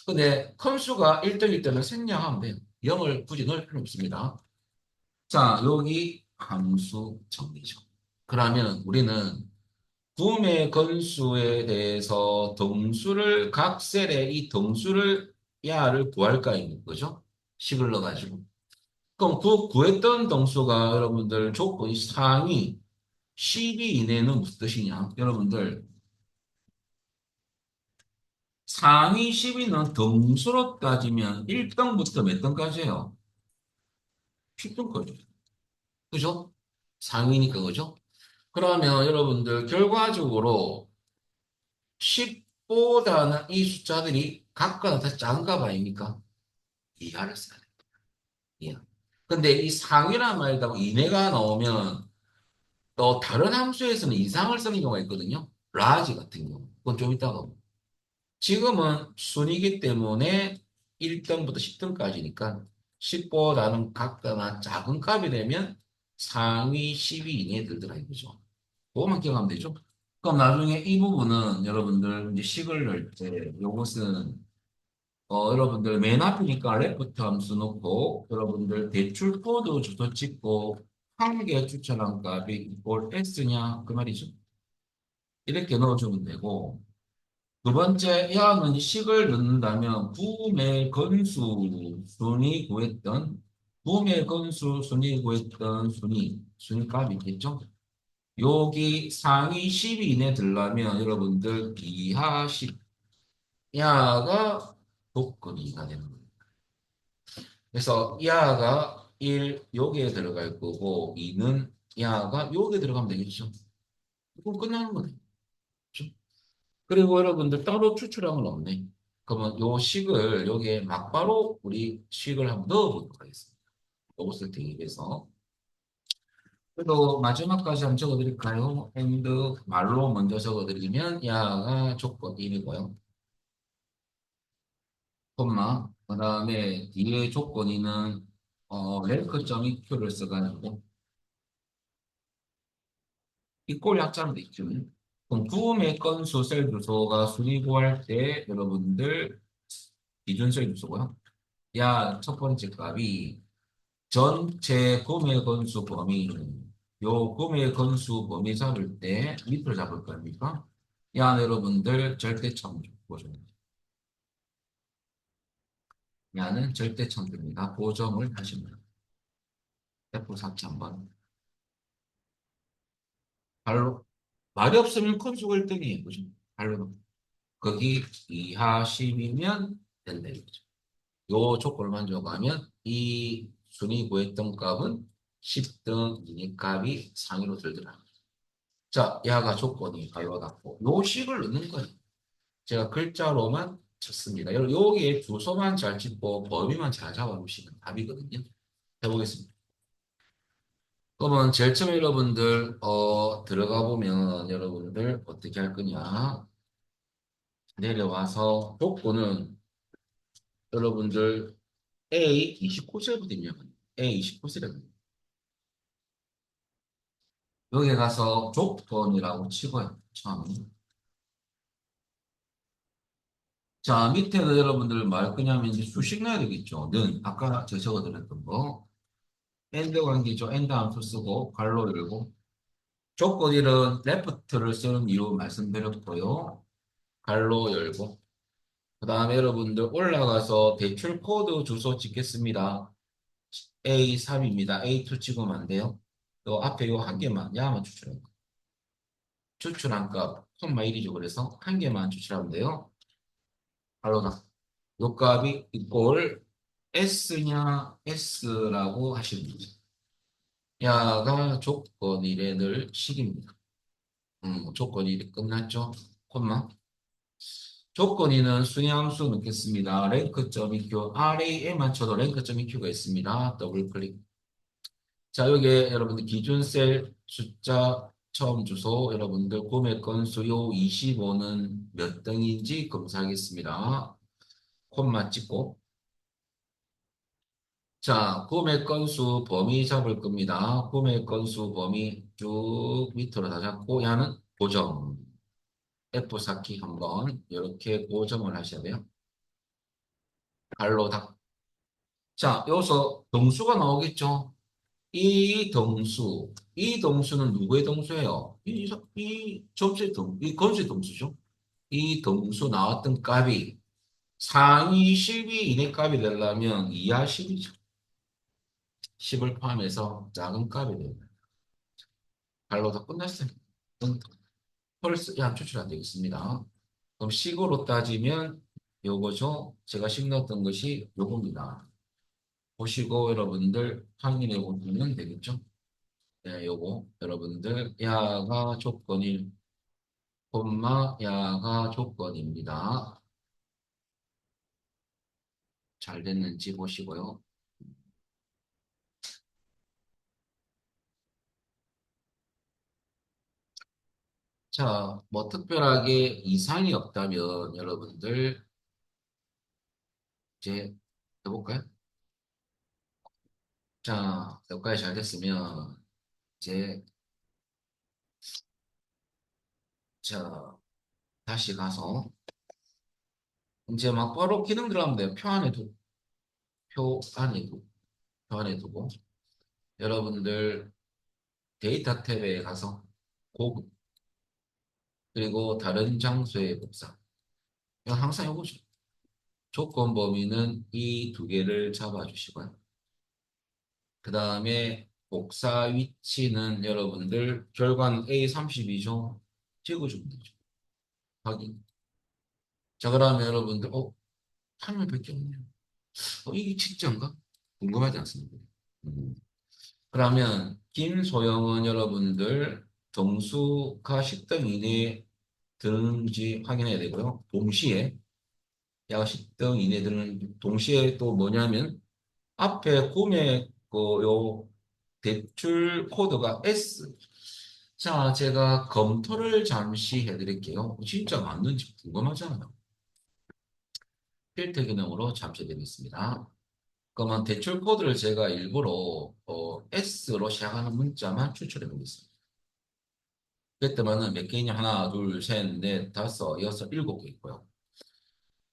근데 큰 수가 1등일 때는 생략하면 돼요. 0을 굳이 넣을 필요 없습니다. 자, 여기 함수 정리죠. 그러면 우리는 구매 건수에 대해서 등수를 각 셀에 이 등수를 야를 구할까 있는 거죠. 식을 넣어가지고. 그럼 그 구했던 등수가 여러분들 조건이 상위 10위 이내는 무슨 뜻이냐? 여러분들 상위 10위는 등수로 따지면 1등부터 몇 등까지예요? 10등까지. 그죠? 상위니까 그죠? 그러면 여러분들 결과적으로 10보다는 이 숫자들이 각각 다 작은가 봐입니까? 이하를 써야 돼요. 이하. 근데 이 상위란 말이다 이내가 나오면 또 다른 함수에서는 이상을 쓰는 경우가 있거든요. 라지 같은 경우. 그건 좀 이따가. 지금은 순이기 때문에 1등부터 10등까지니까 10보다는 각각 작은 값이 되면 상위 10위 이내에 들더라 이거죠. 그거만 기억하면 되죠. 그럼 나중에 이 부분은 여러분들 이제 식을 넣을 때 요것은 여러분들 맨 앞이니까 레프트 함수 넣고 여러분들 대출 코드 주소 찍고 한 개 추천한 값이 이꼴 X냐 그 말이죠. 이렇게 넣어주면 되고 두 번째 야는 식을 넣는다면 구매 건수 순위 구했던 구매 건수 순위 구했던 순위 값이 있겠죠. 여기 상위 10위 이내 들려면 여러분들 이하 10 야가 조건이가 되는 거예요. 그래서 야가 1 여기에 들어갈 거고 2는 야가 여기에 들어가면 되겠죠. 그럼 끝나는 거네. 그렇죠? 그리고 여러분들 따로 추출한 건 없네. 그러면 요 식을 여기에 막바로 우리 식을 한번 넣어보도록 하겠습니다. 이것을 대입해서. 그리고 마지막까지 한번 적어드릴까요? and 말로 먼저 적어드리면 야가 조건 1이고요. 콤마 그 다음에 뒤에 조건이는 랭크점2를 써가지고 이꼴 약자로 돼 있죠. 그럼 구매 건수 셀 주소가 순위 구할 때 여러분들 기준 셀 주소고요. 야 첫 번째 값이 전체 구매 건수 범위 요 구매 건수 범위 잡을 때 밑으로 잡을 겁니까? 야 여러분들 절대점 보죠. 야는 절대점입니다. 고정을 하시면 F4 한번 발로 말이 없으면 콘수 1등이에요. 그죠? 발로 거기 이하 10이면 된다 이거죠. 요 조건을 만족하면 이 순위 구했던 값은 10등 이니 값이 상위로 들더라. 자, 야가 조건이 가와 같고 요 식을 넣는 거예요. 제가 글자로만 쳤습니다. 여기에 주소만 잘 짓고 범위만 잘 잡아놓으시면 답이거든요. 해보겠습니다. 그러면 제일 처음에 여러분들, 들어가 보면 여러분들 어떻게 할 거냐. 내려와서 조건은 여러분들 A 29세부터 입력합니다. A 29세라고. 여기 가서 조건이라고 치고요. 처음에. 자, 밑에는 여러분들 말 거냐면 이제 수식 넣어야 되겠죠. 는, 아까 제가 적어드렸던 거. 엔드 관계죠. 엔드 함수 쓰고, 괄호 열고. 조건 1은 left를 쓰는 이유 말씀드렸고요. 괄호 열고. 그 다음에 여러분들 올라가서 대출 코드 주소 찍겠습니다. A3입니다. A2 찍으면 안 돼요. 또 앞에 요 한 개만, 야만 추출해요. 추출한 값, 콤마 1이죠. 그래서 한 개만 추출하면 돼요. 바로다. 요 값이 이꼴 S냐 S라고 하시면 되죠. 야가 조건이래늘 식입니다. 조건이 끝났죠. 콤마. 조건이는 순위함수 넣겠습니다. 랭크.eq, RA에 맞춰도 랭크.eq가 있습니다. 더블 클릭. 자, 여기에 여러분들 기준 셀 숫자 처음 주소, 여러분들 구매 건수 요 25는 몇 등인지 검사하겠습니다. 콤마 찍고. 자, 구매 건수 범위 잡을 겁니다. 구매 건수 범위 쭉 밑으로 다 잡고, 야는 고정. F4키 한번 이렇게 고정을 하셔야 돼요. 발로 다. 자, 여기서 동수가 나오겠죠? 이 동수는 누구의 동수예요? 이 접수의 이 건수의 동수죠. 이 동수 나왔던 값이 상위 10위 이내 값이 되려면 이하 10이죠. 10을 포함해서 작은 값이 됩니다. 발로 다 끝났어요. 펄스 양 추출 안 되겠습니다. 그럼 식으로 따지면 요거죠. 제가 식 넣었던 것이 요겁니다. 보시고 여러분들 확인해 보시면 되겠죠. 네, 요거 여러분들 야가 조건일 콤마 야가 조건입니다. 잘 됐는지 보시고요. 자, 뭐 특별하게 이상이 없다면 여러분들 이제 해볼까요? 자, 여기까지 잘 됐으면 이제 자 다시 가서 이제 막 바로 기능 들어가면 돼요. 표 안에 두고, 표 안에 두고 여러분들 데이터 탭에 가서 고급 그리고 다른 장소의 복사. 이건 항상 해보죠. 조건 범위는 이 두 개를 잡아주시고요. 그 다음에 복사 위치는 여러분들 결과는 A32죠. 찍어주면 되죠. 확인. 자, 그러면 여러분들, 화면밖에 없네요. 이게 진짜인가? 궁금하지 않습니까? 음. 그러면 김소영은 여러분들 정수가 10등 이내에 드는지 확인해야 되고요. 동시에 약 10등 이내에 드는 동시에 또 뭐냐면 앞에 구매 요 대출 코드가 S. 자, 제가 검토를 잠시 해드릴게요. 진짜 맞는지 궁금하잖아요. 필터 기능으로 잠시 해드리겠습니다. 그러면 대출 코드를 제가 일부러 S로 시작하는 문자만 추출해 보겠습니다. 그때만은 몇 개냐? 하나, 둘, 셋, 넷, 다섯, 여섯, 일곱 개 있고요.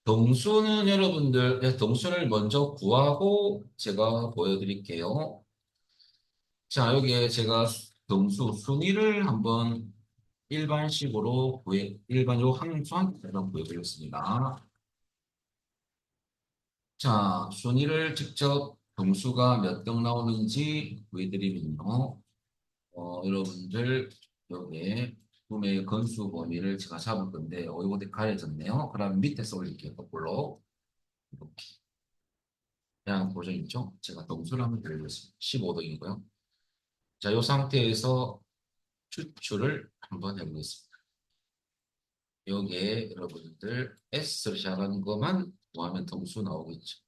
동수는 여러분들, 동수를 먼저 구하고 제가 보여드릴게요. 자, 여기에 제가 동수 순위를 한번 일반 요 항수한테 한번 보여드리겠습니다. 자, 순위를 직접 동수가 몇 등 나오는지 보여드리면요. 여러분들 여기에 구매 건수 범위를 제가 잡을 건데, 이거 가려졌네요. 그럼 밑에서 올릴게요. 거꾸로. 이렇게. 그냥 고정이죠. 제가 동수를 한번 드리겠습니다. 15등이고요. 자, 이 상태에서 추출을 한번 해보겠습니다. 여기에 여러분들 S를 시작하는 것만 더하면 등수 나오겠죠.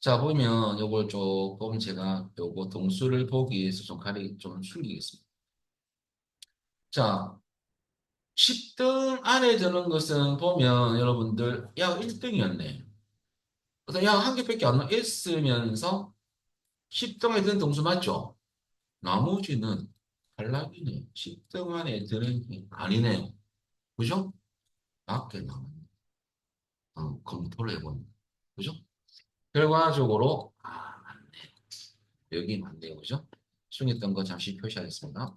자, 보면 요걸 조금 제가 요거 동수를 보기 위해서 좀 숨기겠습니다. 자, 10등 안에 드는 것은 보면 여러분들 약 1등이었네. 그래서 약 한 개밖에 안 있으면서 10등에 드는 동수 맞죠? 나머지는 탈락이네. 10등 안에 드는 게 아니네요. 그죠? 낮게 나왔네. 검토를 해보니. 그죠? 결과적으로, 맞네. 여기 맞네요. 그죠? 중요했던 거 잠시 표시하겠습니다.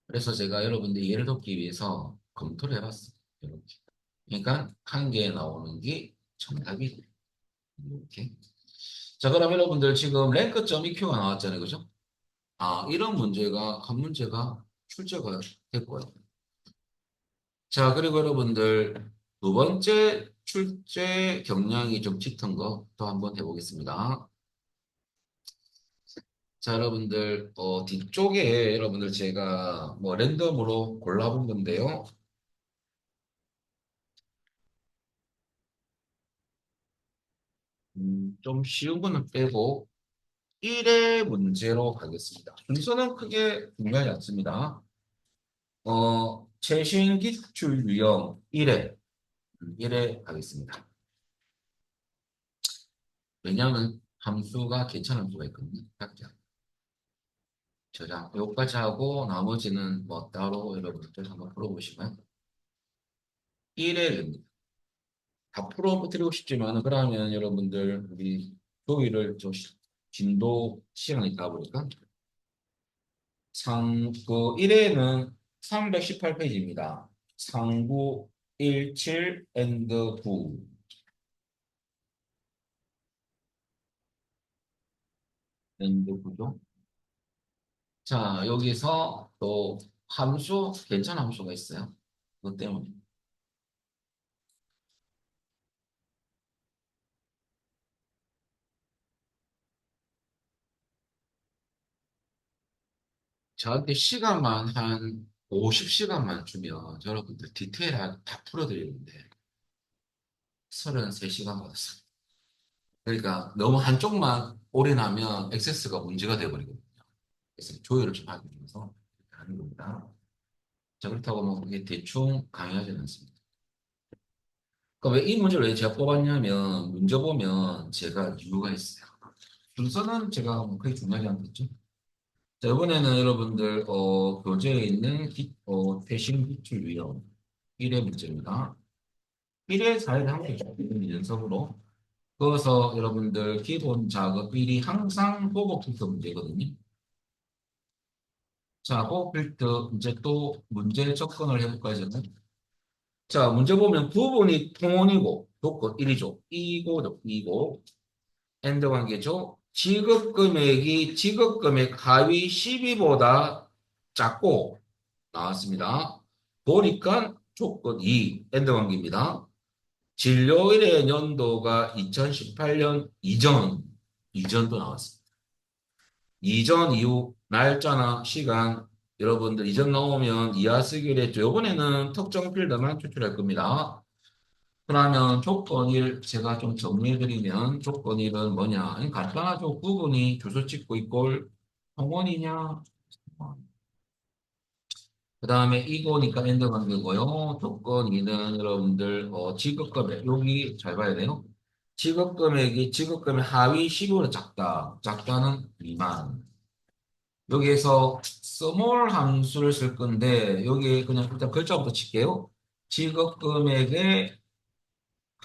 그래서 제가 여러분들 이해를 돕기 위해서 검토를 해봤어요. 이렇게. 그러니까 한 개 나오는 게 정답이 이렇게. 자, 그럼 여러분들 지금 랭크점 EQ가 나왔잖아요. 그죠? 이런 문제가, 한 문제가 출제가 됐고요. 자, 그리고 여러분들 두 번째 출제 경량이 좀 짙은 거 또 한번 해보겠습니다. 자, 여러분들, 뒤쪽에 여러분들 제가 뭐 랜덤으로 골라본 건데요. 좀 쉬운 거는 빼고 1의 문제로 가겠습니다. 순서는 크게 중요하지 않습니다. 최신 기출 유형 1회, 1회 가겠습니다. 왜냐하면 함수가 괜찮은 함수가 있거든요. 각자. 저장, 요까지 하고 나머지는 뭐 따로 여러분들 한번 풀어보시면 1회입니다. 다 풀어드리고 싶지만 그러면 여러분들 우리 조의를 좀 진도 시간이 있다 보니까 그 1회는 318페이지입니다. 상부 17 and 9 and 9죠. 자, 여기서 또 함수, 괜찮은 함수가 있어요. 그것 때문에. 저한테 시간만 한 50시간만 주면 여러분들 디테일하게 다 풀어드리는데 33시간 받았어요. 그러니까 너무 한쪽만 올인하면 액세스가 문제가 돼버리거든요. 그래서 조율을 좀 하기 위해서 이렇게 하는 겁니다. 자, 그렇다고 뭐 그게 대충 강요하지는 않습니다. 그러니까 왜 이 문제를 왜 제가 뽑았냐면 문제 보면 제가 이유가 있어요. 순서는 제가 뭐 그렇게 중요하지 않겠죠. 자, 이번에는 여러분들 교재에 있는 대신 기출 유형 1회 문제입니다. 1회 4회 함께 있는 연속으로 그어서 여러분들 기본 작업 1이 항상 보고 필터 문제거든요. 자, 보고 필터 이제 또 문제 접근을 해볼까요, 저는? 자, 문제 보면 부분이 통원이고 조건 1이죠. 이고 엔드 관계죠. 지급 금액이 지급 금액 하위 12보다 작고 나왔습니다. 보니까 조건 2 엔드 관계입니다. 진료일의 연도가 2018년 이전도 나왔습니다. 이전 이후 날짜나 시간 여러분들 이전 나오면 이하 쓰기로 했죠. 이번에는 특정 필드만 추출할 겁니다. 그러면 조건 1 제가 좀 정리해드리면 조건 1은 뭐냐? 간단하죠. 구분이 주소 찍고 있고 성원이냐? 그 다음에 이거니까 엔드 관계고요. 조건 2는 여러분들 지급금액 여기 잘 봐야 돼요. 지급금액이 지급금액 하위 10으로 작다. 작다는 2만. 여기에서 스몰 함수를 쓸 건데 여기 그냥 일단 글자부터 칠게요. 지급금액의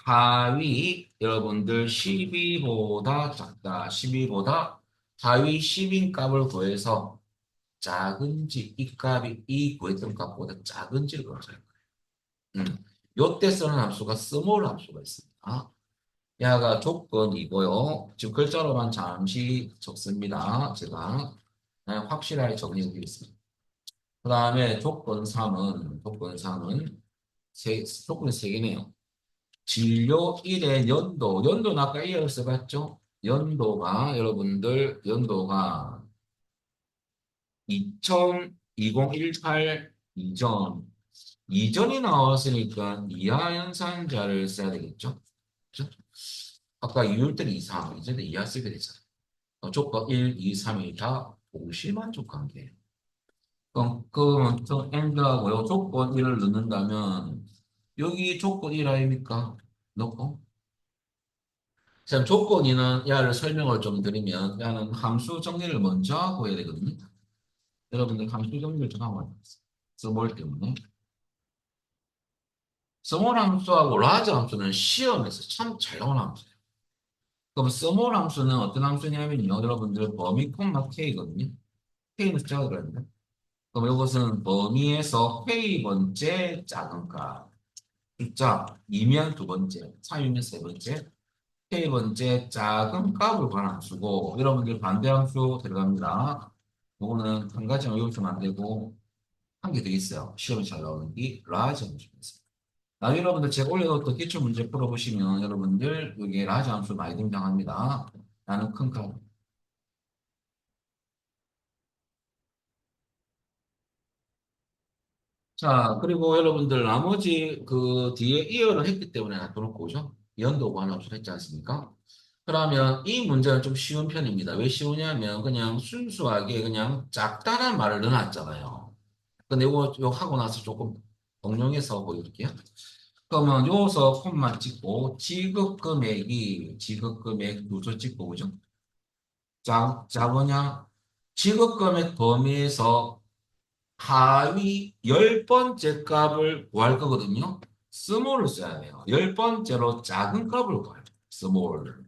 하위 여러분들 12보다 작다. 12보다 하위 10인 값을 구해서 작은지 이 값이 이 구했던 값보다 작은지를 구하자. 요때 쓰는 함수가 스몰 함수가 있습니다. 야가 조건이고요. 지금 글자로만 잠시 적습니다. 제가 확실하게 정리해드리겠습니다. 그 다음에 조건이 세 개네요. 진료 1의 연도는 아까 1을 써봤죠? 연도가 2018 이전이 나왔으니까 이하 연산자를 써야 되겠죠? 그죠? 아까 이율들이 이상, 이제 이하 쓰게 되잖아. 조건 1, 2, 3이 다 동시만족 관계예요. 그럼 end하고요. 조건 1을 넣는다면 여기 조건 1 아닙니까? 넣고. 자, 조건 2는 야를 설명을 좀 드리면 야는 함수 정리를 먼저 하고 해야 되거든요. 여러분들 함수 정리를 좀 하고 써볼 때문에. 스몰 함수하고 라지 함수는 시험에서 참 잘 나오는 함수예요. 그럼 스몰 함수는 어떤 함수냐면요. 여러분들 범위 콤마 K거든요. K는 숫자가 들어있는데. 그럼 이것은 범위에서 K 번째 작은 값. 숫자 2면 두 번째, 3이면 세 번째, K 번째 작은 값을 구하는 함수고, 여러분들 반대 함수 들어갑니다. 이거는 한 가지만 외우시면 안 되고, 한 개 더 있어요. 시험에 잘 나오는 게 라지 함수가 있습니다. 나중에 여러분들 제가 올려놓은 기출 문제 풀어보시면 여러분들 여기에 라지 함수 많이 등장합니다. 나는 큰 값. 자, 그리고 여러분들 나머지 그 뒤에 이어를 했기 때문에 놔둬놓고 오죠. 연도 관함수 했지 않습니까? 그러면 이 문제는 좀 쉬운 편입니다. 왜 쉬우냐면 그냥 순수하게 그냥 작다는 말을 넣어놨잖아요. 근데 이거 하고 나서 조금 응용해서 보여드릴게요. 그러면 요서 콤마 찍고 지급금액 누소 찍고 그죠? 작으냐? 지급금액 범위에서 하위 열 번째 값을 구할 거거든요. 스몰을 써야 돼요. 열 번째로 작은 값을 구할 거예요. 스몰.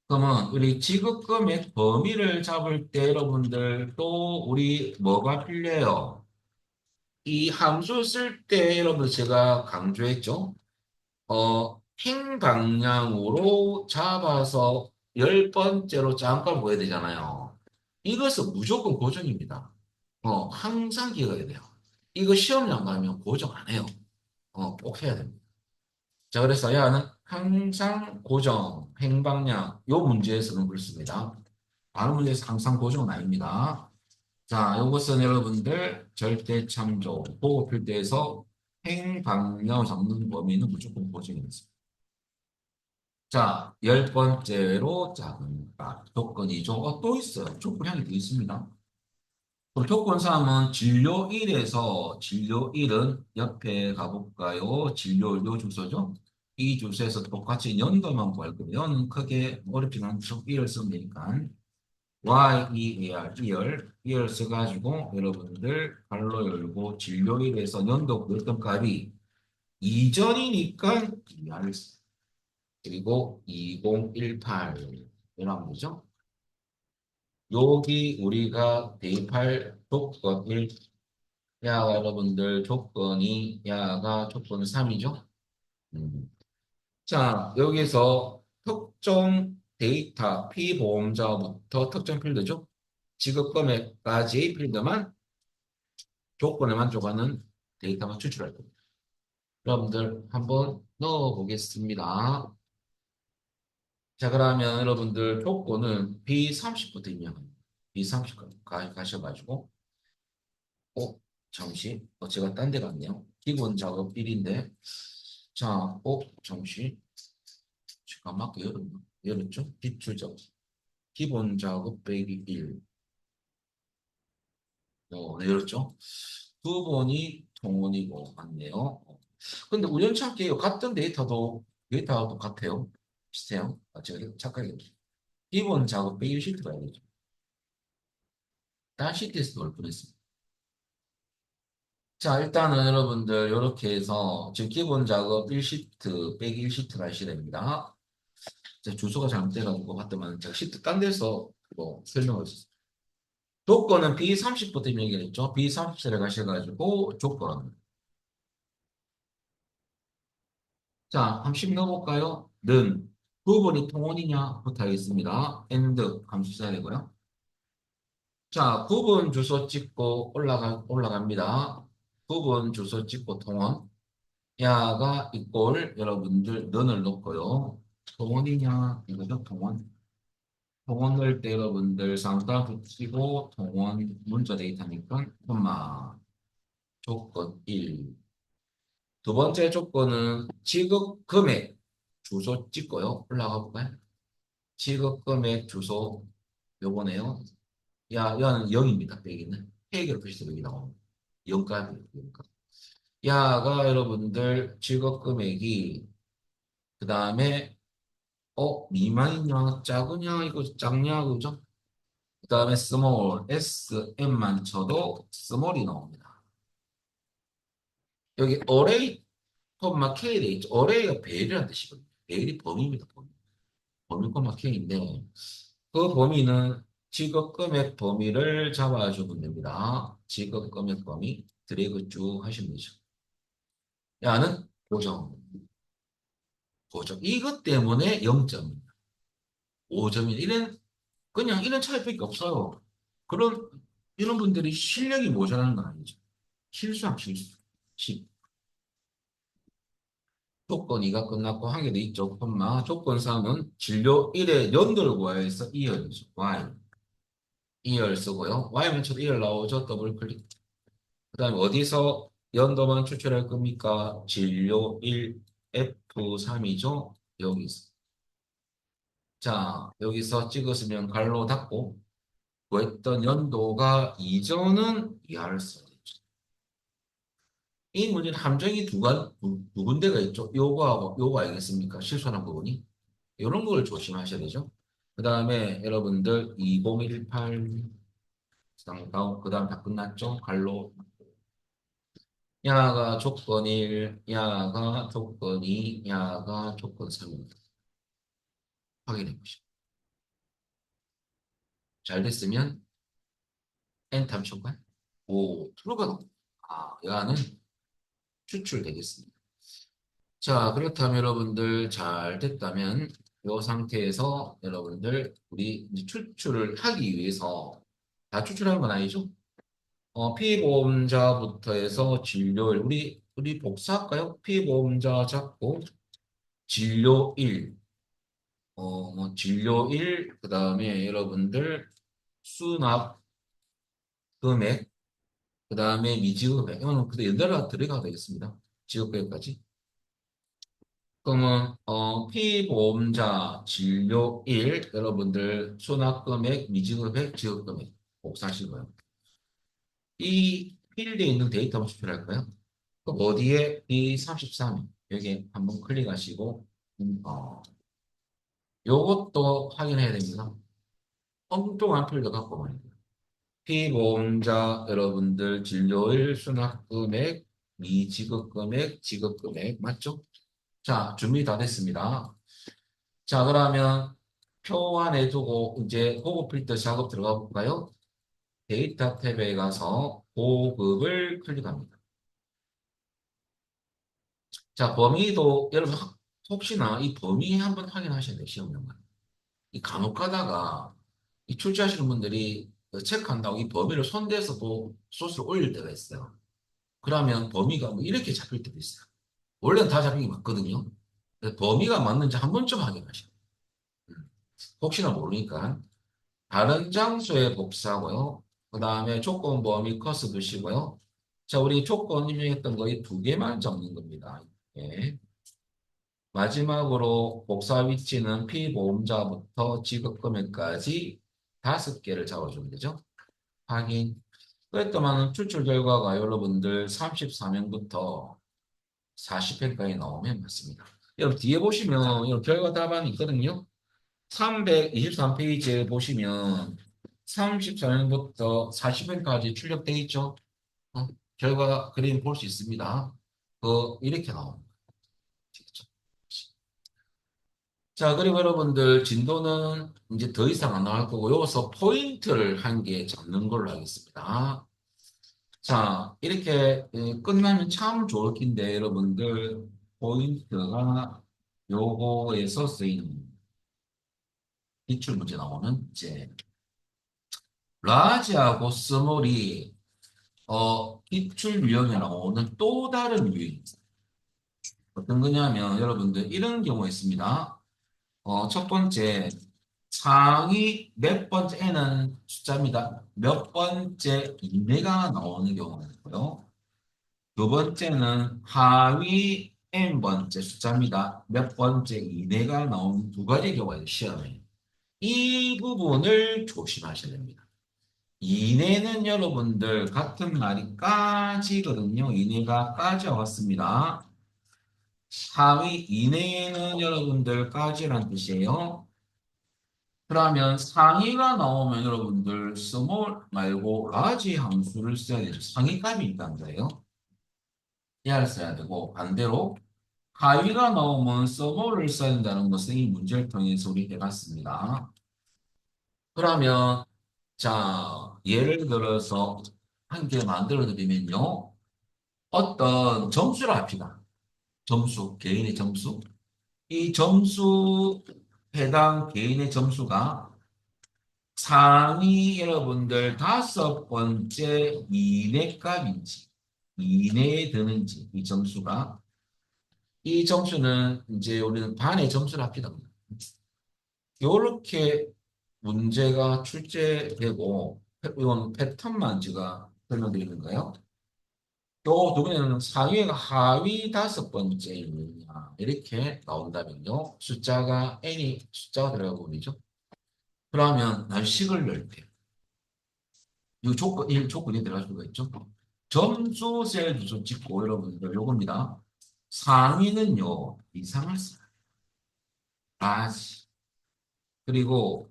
그러면 우리 지급금액 범위를 잡을 때 여러분들 또 우리 뭐가 필요해요? 이 함수 쓸 때 여러분 제가 강조했죠? 행 방향으로 잡아서 열 번째로 짬값 보여야 되잖아요. 이것은 무조건 고정입니다. 항상 기억해야 돼요. 이거 시험장 가면 고정 안 해요. 꼭 해야 됩니다. 자, 그래서 야는 항상 고정, 행방향, 요 문제에서는 그렇습니다. 다른 문제에서 항상 고정은 아닙니다. 자, 요것은 여러분들 절대 참조, 보고 필때에서 행방향을 잡는 범위는 무조건 고정입니다. 자, 열 번째로 작은 조건이죠. 또 있어요. 조건이 또 있습니다. 그럼 조건 3은 진료 1에서 진료 1은 옆에 가볼까요? 진료 주소죠. 이 주소에서 똑같이 연도만 구할 거면 크게 어렵지는 않죠. 1을 쓰면 되니까. YEAR, 2열 써가지고 여러분들 발로 열고 진료 1에서 연도 구했던 값이 이전이니까 2를 그리고 2018 이라는 거죠. 여기 우리가 대입할 조건 1, 야가 여러분들 조건이 야가 조건 3이죠. 음. 자, 여기서 특정 데이터 피보험자부터 특정 필드죠. 지급 금액까지 필드만 조건에 만족하는 데이터만 추출할 겁니다. 여러분들 한번 넣어 보겠습니다. 자, 그러면 여러분들 조건은 B30부터 입력합니다. B30 가셔가지고, 잠시, 제가 딴 데 갔네요. 기본 작업 1인데, 자, 잠시, 제가 막 열었죠? 기출 작업. 기본 작업 빼기 1. 네, 열었죠? 두 번이 동원이고, 맞네요. 근데 우연찮게 같은 데이터가 똑같아요. 비슷해요. 제가 착각했죠. 기본 작업 빼기 시트가 야되죠 다른 시트에서 넣을 뻔했습니다. 자, 일단은 여러분들 이렇게 해서 지금 기본 작업 1시트 빼기 1시트가 하셔야 됩니다. 주소가 잘못돼가지고 봤더만 제가 시트 딴 데서 설명을 했어요. 조건은 B30부터 얘기했죠. B30를 가셔가지고 조건. 자, 함식 넣어볼까요? 는 부분이 통원이냐부터 하겠습니다. and 함수 써야 되고요. 자, 부분 주소 찍고 올라갑니다. 부분 주소 찍고 통원. 야가 이꼴 여러분들 는을 넣고요. 동원이냐 이거죠 동원. 동원 넣을 때 여러분들 쌍따 붙이고 동원 문자 데이터니까 콤마 조건 1. 두 번째 조건은 지급 금액 주소 찍고요. 올라가 볼까요? 지급 금액 주소 요거네요. 야는 0입니다. 여기는 회계로 표시되고 여기 나옵니다. 0값이에요. 0값. 야가 여러분들 지급 금액이 그 다음에 미만이냐 작으냐 이거 작냐 그죠? 그 다음에 스몰 SM만 쳐도 스몰이 나옵니다. 여기 어레이 콤마 K 돼 있죠. 어레이가 배열이라는 뜻이거든요. 배열이 범위입니다. 범위 콤마 K인데 그 범위는 지급금액 범위를 잡아주면 됩니다. 지급금액 범위 드래그 쭉 하시면 되죠. 야는 고정. 고정. 이것 때문에 0점입니다. 5점이 그냥 이런 차이밖에 없어요. 그런 이런 분들이 실력이 모자라는 건 아니죠. 실수함 실수. 십. 조건 2가 끝났고 한 개 더 있죠. 콤마. 조건 3은 진료 1의 연도를 구하여서 2열이죠. Y. 2열 쓰고요. Y면 쳐도 2열 나오죠. 더블 클릭. 그 다음에 어디서 연도만 추출할 겁니까? 진료 1 F3이죠. 여기서. 자, 여기서 찍었으면 갈로 닫고 구했던 연도가 이전은 이하를 써야 되죠. 이 문제는 함정이 두 군데가 있죠. 요거하고 요거 알겠습니까? 실수하는 부분이. 이런 걸 조심하셔야 되죠. 그 다음에 여러분들 2018 그 다음 다 끝났죠. 갈로 야가 조건 1, 야가 조건 2, 야가 조건 3입니다. 확인해 보시죠. 잘 됐으면 엔터 쳐볼까요? 오, 트루가 나옵니다. 야는 추출되겠습니다. 자, 그렇다면 여러분들 잘 됐다면 이 상태에서 여러분들 우리 이제 추출을 하기 위해서 다 추출하는 건 아니죠? 피보험자부터 해서 진료일 우리 복사할까요? 피보험자 잡고 진료 1 진료 1 그다음에 여러분들 수납 금액 그다음에 미지급 금액 이거는 그대 연달아 들어가야 되겠습니다. 지급 금액까지. 그러면 피보험자 진료 1 여러분들 수납 금액 미지급 금액 지급 금액 복사하시고요. 이 필드에 있는 데이터 한번 추출할까요? 그럼 어디에 B33 여기 한번 클릭하시고 요것도 확인해야 됩니다. 엉뚱한 필드 갖고 말입니다. 피보험자 여러분들 진료일 수납금액 미지급금액 지급금액 맞죠? 자 준비 다 됐습니다. 자 그러면 표 안에 두고 이제 보급 필터 작업 들어가 볼까요? 데이터 탭에 가서 보급을 클릭합니다. 자, 범위도 여러분 혹시나 이 범위 한번 확인하셔야 돼요. 시험 연관. 이 간혹 가다가 이 출제하시는 분들이 체크한다고 이 범위를 손대서도 소스를 올릴 때가 있어요. 그러면 범위가 뭐 이렇게 잡힐 때도 있어요. 원래는 다 잡힌 게 맞거든요. 근데 범위가 맞는지 한 번쯤 확인하셔야 돼요. 음. 혹시나 모르니까 다른 장소에 복사하고요. 그 다음에 조건 범위 커서 두시고요. 자, 우리 조건 입력했던 거 이 두 개만 적는 겁니다. 예. 마지막으로 복사 위치는 피보험자부터 지급금액까지 5개를 잡아주면 되죠. 확인. 그랬더만 추출 결과가 여러분들 34명부터 40회까지 나오면 맞습니다. 여러분 뒤에 보시면 이런 결과 답안이 있거든요. 323페이지에 보시면 34명부터 40회까지 출력되어 있죠. 어, 결과 그림 볼 수 있습니다. 이렇게 나옵니다. 자, 그리고 여러분들 진도는 이제 더 이상 안 나올 거고 여기서 포인트를 한 개 잡는 걸로 하겠습니다. 자, 이렇게 끝나면 참 좋을 텐데 여러분들 포인트가 요거에서 쓰이는 기출 문제 나오는 이제 라지하고 스몰이 기출 유형에 나오는 또 다른 유형이 있어요. 어떤 거냐면 여러분들 이런 경우가 있습니다. 첫 번째 상위 몇 번째 n은 숫자입니다. 몇 번째 이내가 나오는 경우가 있고요. 두 번째는 하위 n번째 숫자입니다. 몇 번째 이내가 나온 두 가지 경우가 있어요, 시험에. 이 부분을 조심하셔야 됩니다. 이내는 여러분들 같은 말이 까지거든요. 이내가 까지와 같습니다. 상위 이내는 여러분들 까지란 뜻이에요. 그러면 상위가 나오면 여러분들 스몰 말고 라지 함수를 써야 되죠. 상위값이 있다는 거예요. 얘를 써야 되고 반대로 하위가 나오면 서머를 써야 된다는 것은 이 문제를 통해서 우리 해봤습니다. 그러면 자 예를 들어서 한 개 만들어 드리면요. 어떤 점수를 합시다. 점수, 개인의 점수. 이 점수 해당 개인의 점수가 상위 여러분들 다섯 번째 이내 값인지 이내에 드는지 이 점수가 이 점수는 이제 우리는 반의 점수를 합시다. 이렇게 문제가 출제되고 이건 패턴만 제가 설명드리는 거예요. 또 두 번째는 상위가 하위 다섯 번째이냐 이렇게 나온다면요. 숫자가 n이 숫자가 들어가고 그러죠. 그러면 난식을 넣을 때 이 조건, 이 조건이 들어갈 수가 있죠. 점수 셀도 좀 찍고 여러분들 요겁니다. 상위는요 이상을 써야지. 그리고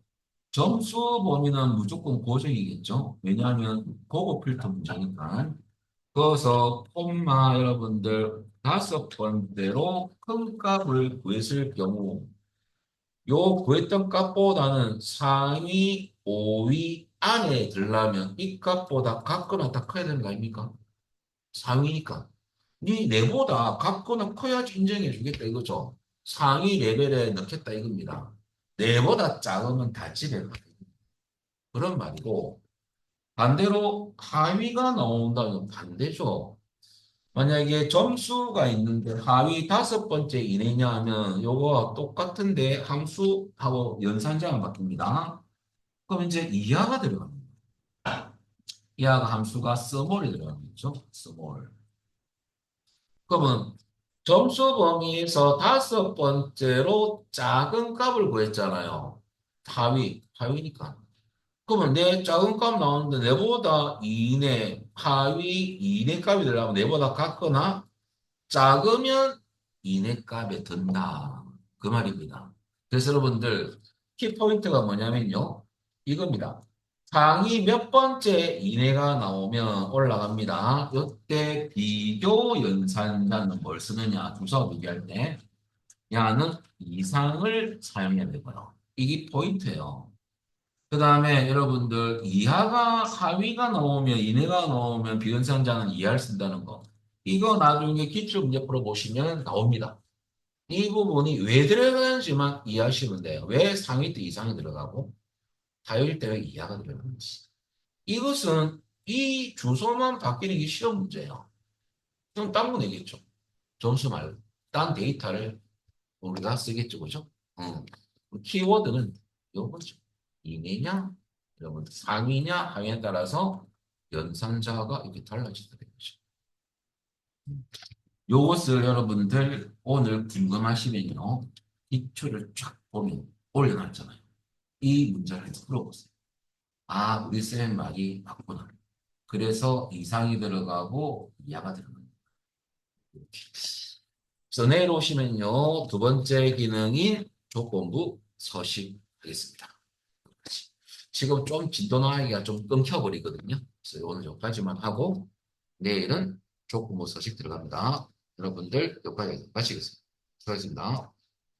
점수 범위는 무조건 고정이겠죠. 왜냐하면 고급 필터 문제니까. 그래서 콤마 여러분들 다섯 번째로 큰 값을 구했을 경우 요 구했던 값보다는 상위 5위 안에 들려면 이 값보다 같거나 다 커야 되는 거 아닙니까? 상위니까. 네 내보다 같거나 커야지 인정해 주겠다 이거죠. 상위 레벨에 넣겠다 이겁니다. 내보다 작으면 다 집에 가. 그런 말이고 반대로 하위가 나온다면 반대죠. 만약에 점수가 있는데 하위 다섯 번째 이내냐 하면 요거 똑같은데 함수하고 연산자만 바뀝니다. 그럼 이제 이하가 들어갑니다. 이하가 함수가 스몰이 들어가겠죠. 스몰. 그러면 점수 범위에서 다섯 번째로 작은 값을 구했잖아요. 하위니까. 그러면 내 작은 값 나오는데 내보다 이내, 하위 이내 값이 들어가면 내보다 같거나 작으면 이내 값에 든다. 그 말입니다. 그래서 여러분들 키포인트가 뭐냐면요. 이겁니다. 상위 몇 번째 이내가 나오면 올라갑니다. 이때 비교 연산자는 뭘 쓰느냐. 주소 비교할 때. 야는 이상을 사용해야 되고요. 이게 포인트예요. 그 다음에 여러분들 이하가 하위가 나오면 이내가 나오면 비연산자는 이하를 쓴다는 거. 이거 나중에 기출문제 풀어보시면 나옵니다. 이 부분이 왜 들어가는지만 이해하시면 돼요. 왜 상위 때 이상이 들어가고 하위일 때 왜 이하가 들어가는지. 이것은 이 주소만 바뀌는 게 시험 문제예요. 그럼 딴 거 내겠죠. 점수 말고 딴 데이터를 우리가 쓰겠죠. 그죠? 키워드는 이거죠. 이내냐, 여러분 상위냐, 하위에 따라서 연산자가 이렇게 달라지게 되죠. 요것을 여러분들 오늘 궁금하시면요. 기초를 쫙 보면 올려놨잖아요. 이 문제를 풀어보세요. 아, 우리 쌤 말이 맞구나. 그래서 이상이 들어가고 이하가 들어갑니다. 그래서 내일 오시면요. 두 번째 기능인 조건부 서식 하겠습니다. 지금 좀 진도 나가기가 좀 끊겨버리거든요. 그래서 오늘 여기까지만 하고 내일은 조건부 서식 들어갑니다. 여러분들 여기까지 마치겠습니다. 수고하셨습니다.